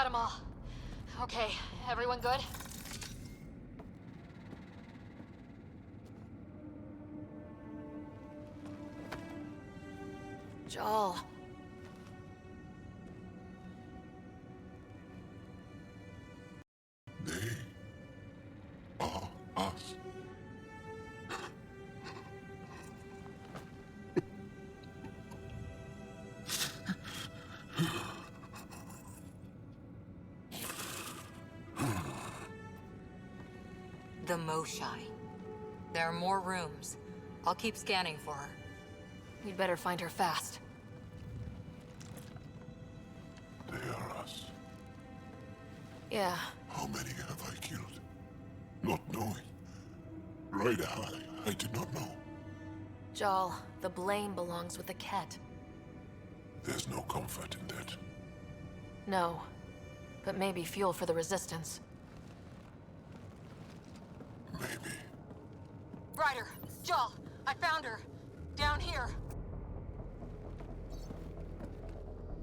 got them all. Okay, everyone good? Joel. They are us. The Moshai. There are more rooms. I'll keep scanning for her. We'd better find her fast. They are us. Yeah. How many have I killed? Not knowing. Ryder, I did not know. Joel, the blame belongs with the Ket. There's no comfort in that. No. But maybe fuel for the Resistance. Maybe. Ryder, Joel, I found her. Down here.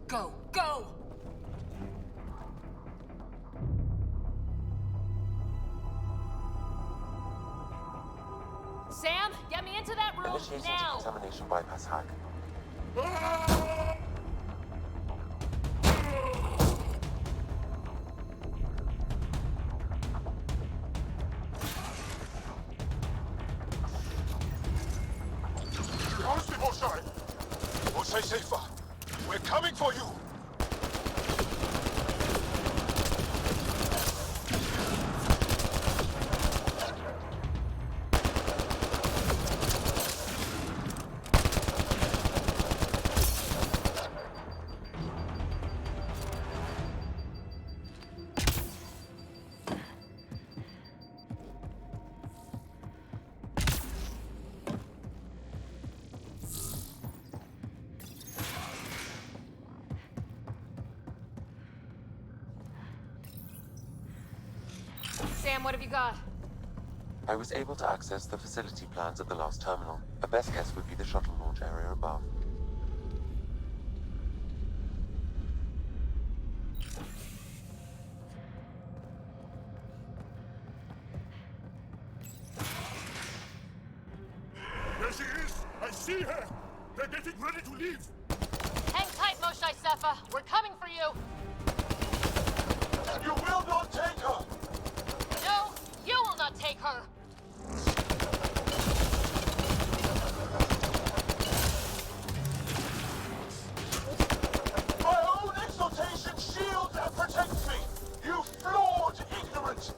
Go! Go! Sam, get me into that room Initiating now! decontamination bypass hack. Honestly, Moshai! Moshai Safer! We're coming for you! Sam, what have you got? I was able to access the facility plans at the last terminal. A best guess would be the shuttle launch area above. There she is! I see her! They're getting ready to leave! Hang tight, Moshai Sefa. We're coming for you. You will not take her! No, you will not take her. My own exaltation shields and protects me! You flawed ignorant!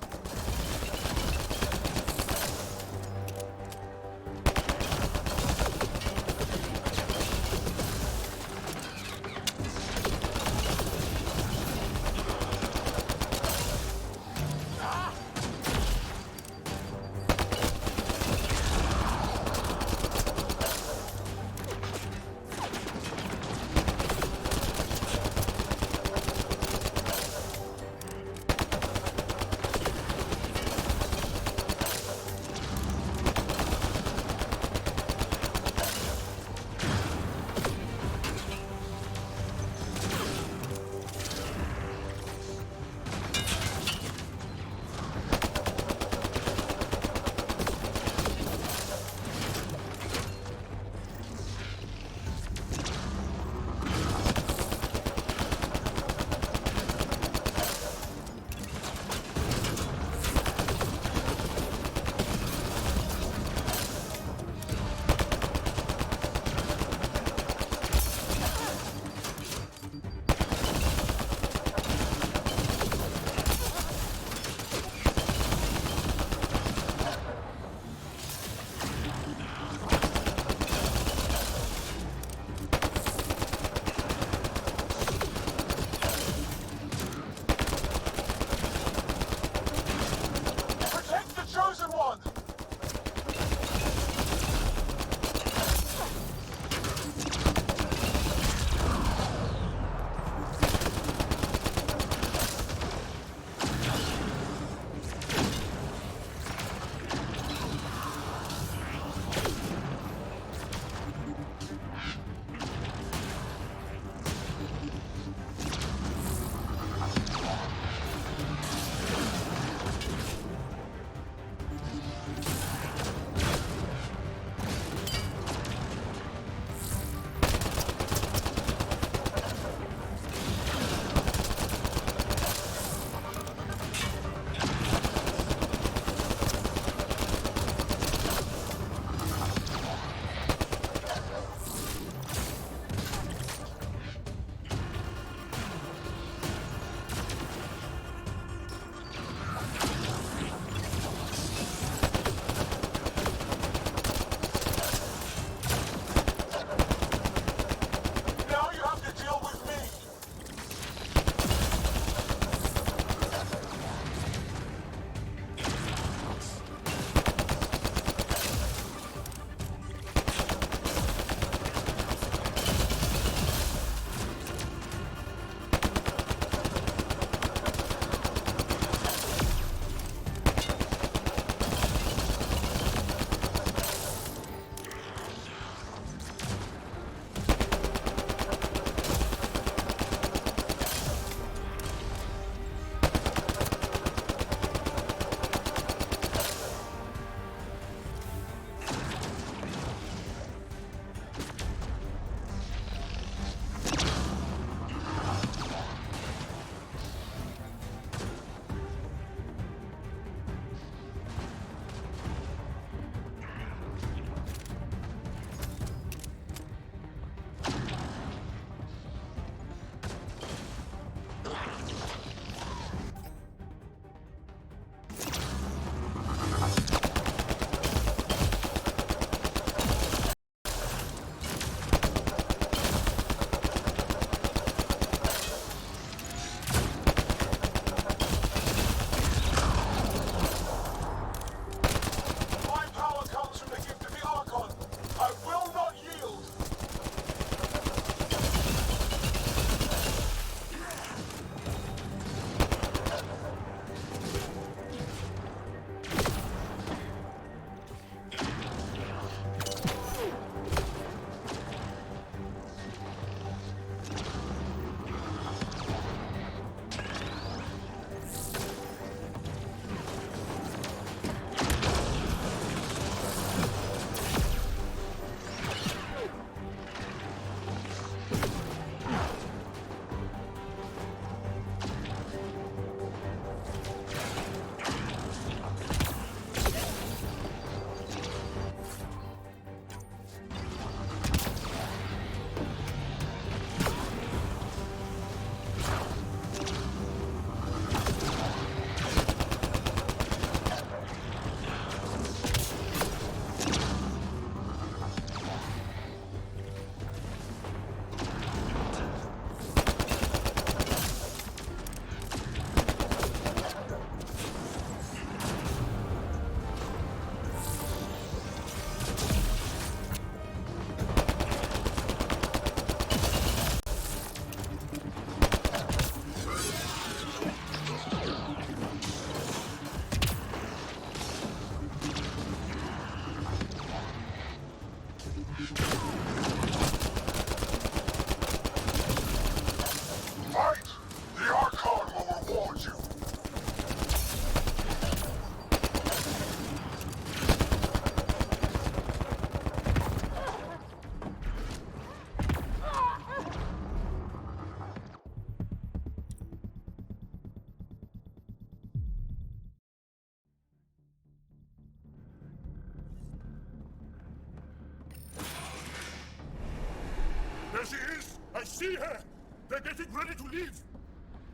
she is! I see her! They're getting ready to leave!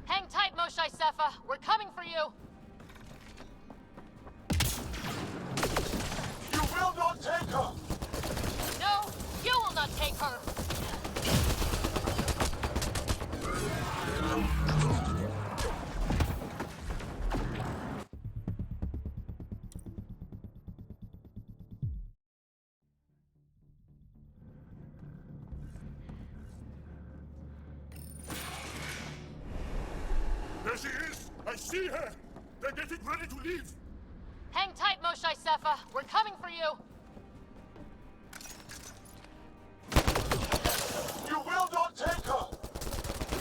Hang tight, Moshae Sepha. We're coming for you. You will not take her! No, you will not take her. There she is! I see her! They're getting ready to leave! Hang tight, Moshae Sepha. We're coming for you. You will not take her!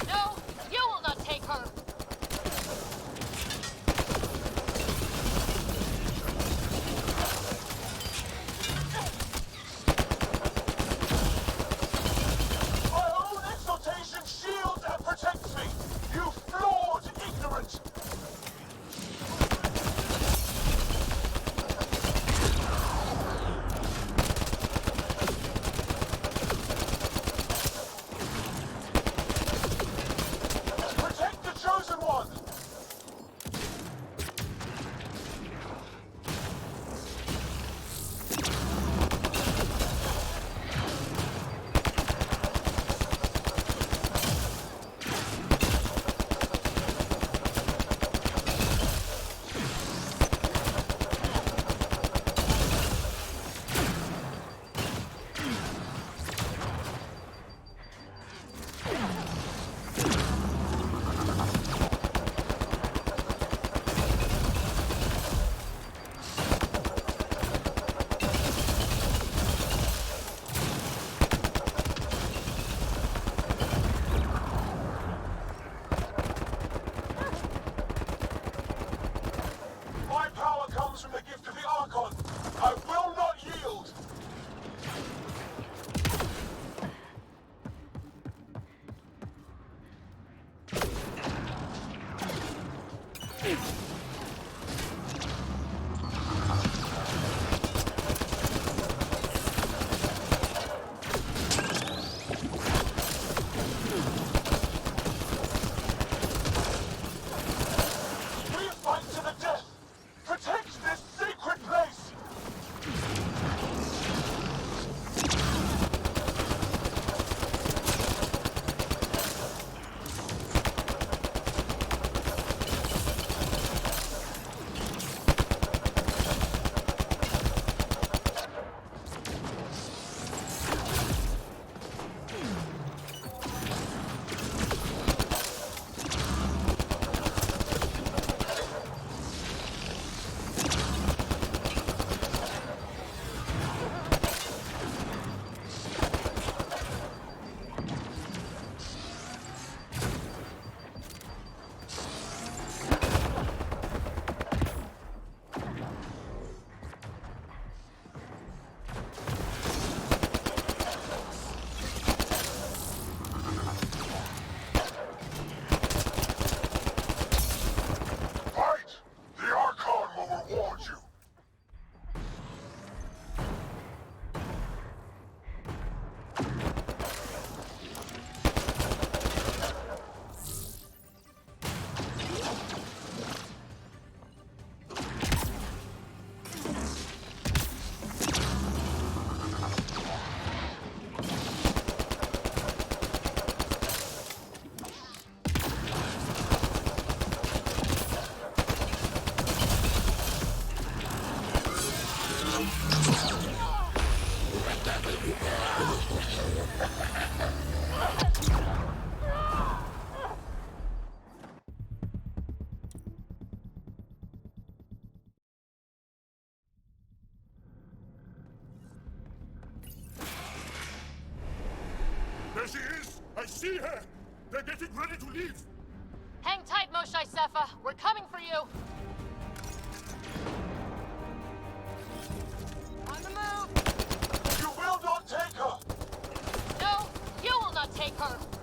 No, you will not take her. My own exaltation shields and protects me! You flawed ignorant! Protect the chosen one! My power comes from the gift of the Archon. I will not yield. We fight to the death. Protect this sacred place. Fight! The Archon will reward you! There she is! I see her! They're getting ready to leave! Hang tight, Moshae Sepha. We're coming for you. On the move. You will not take her. No, you will not take her.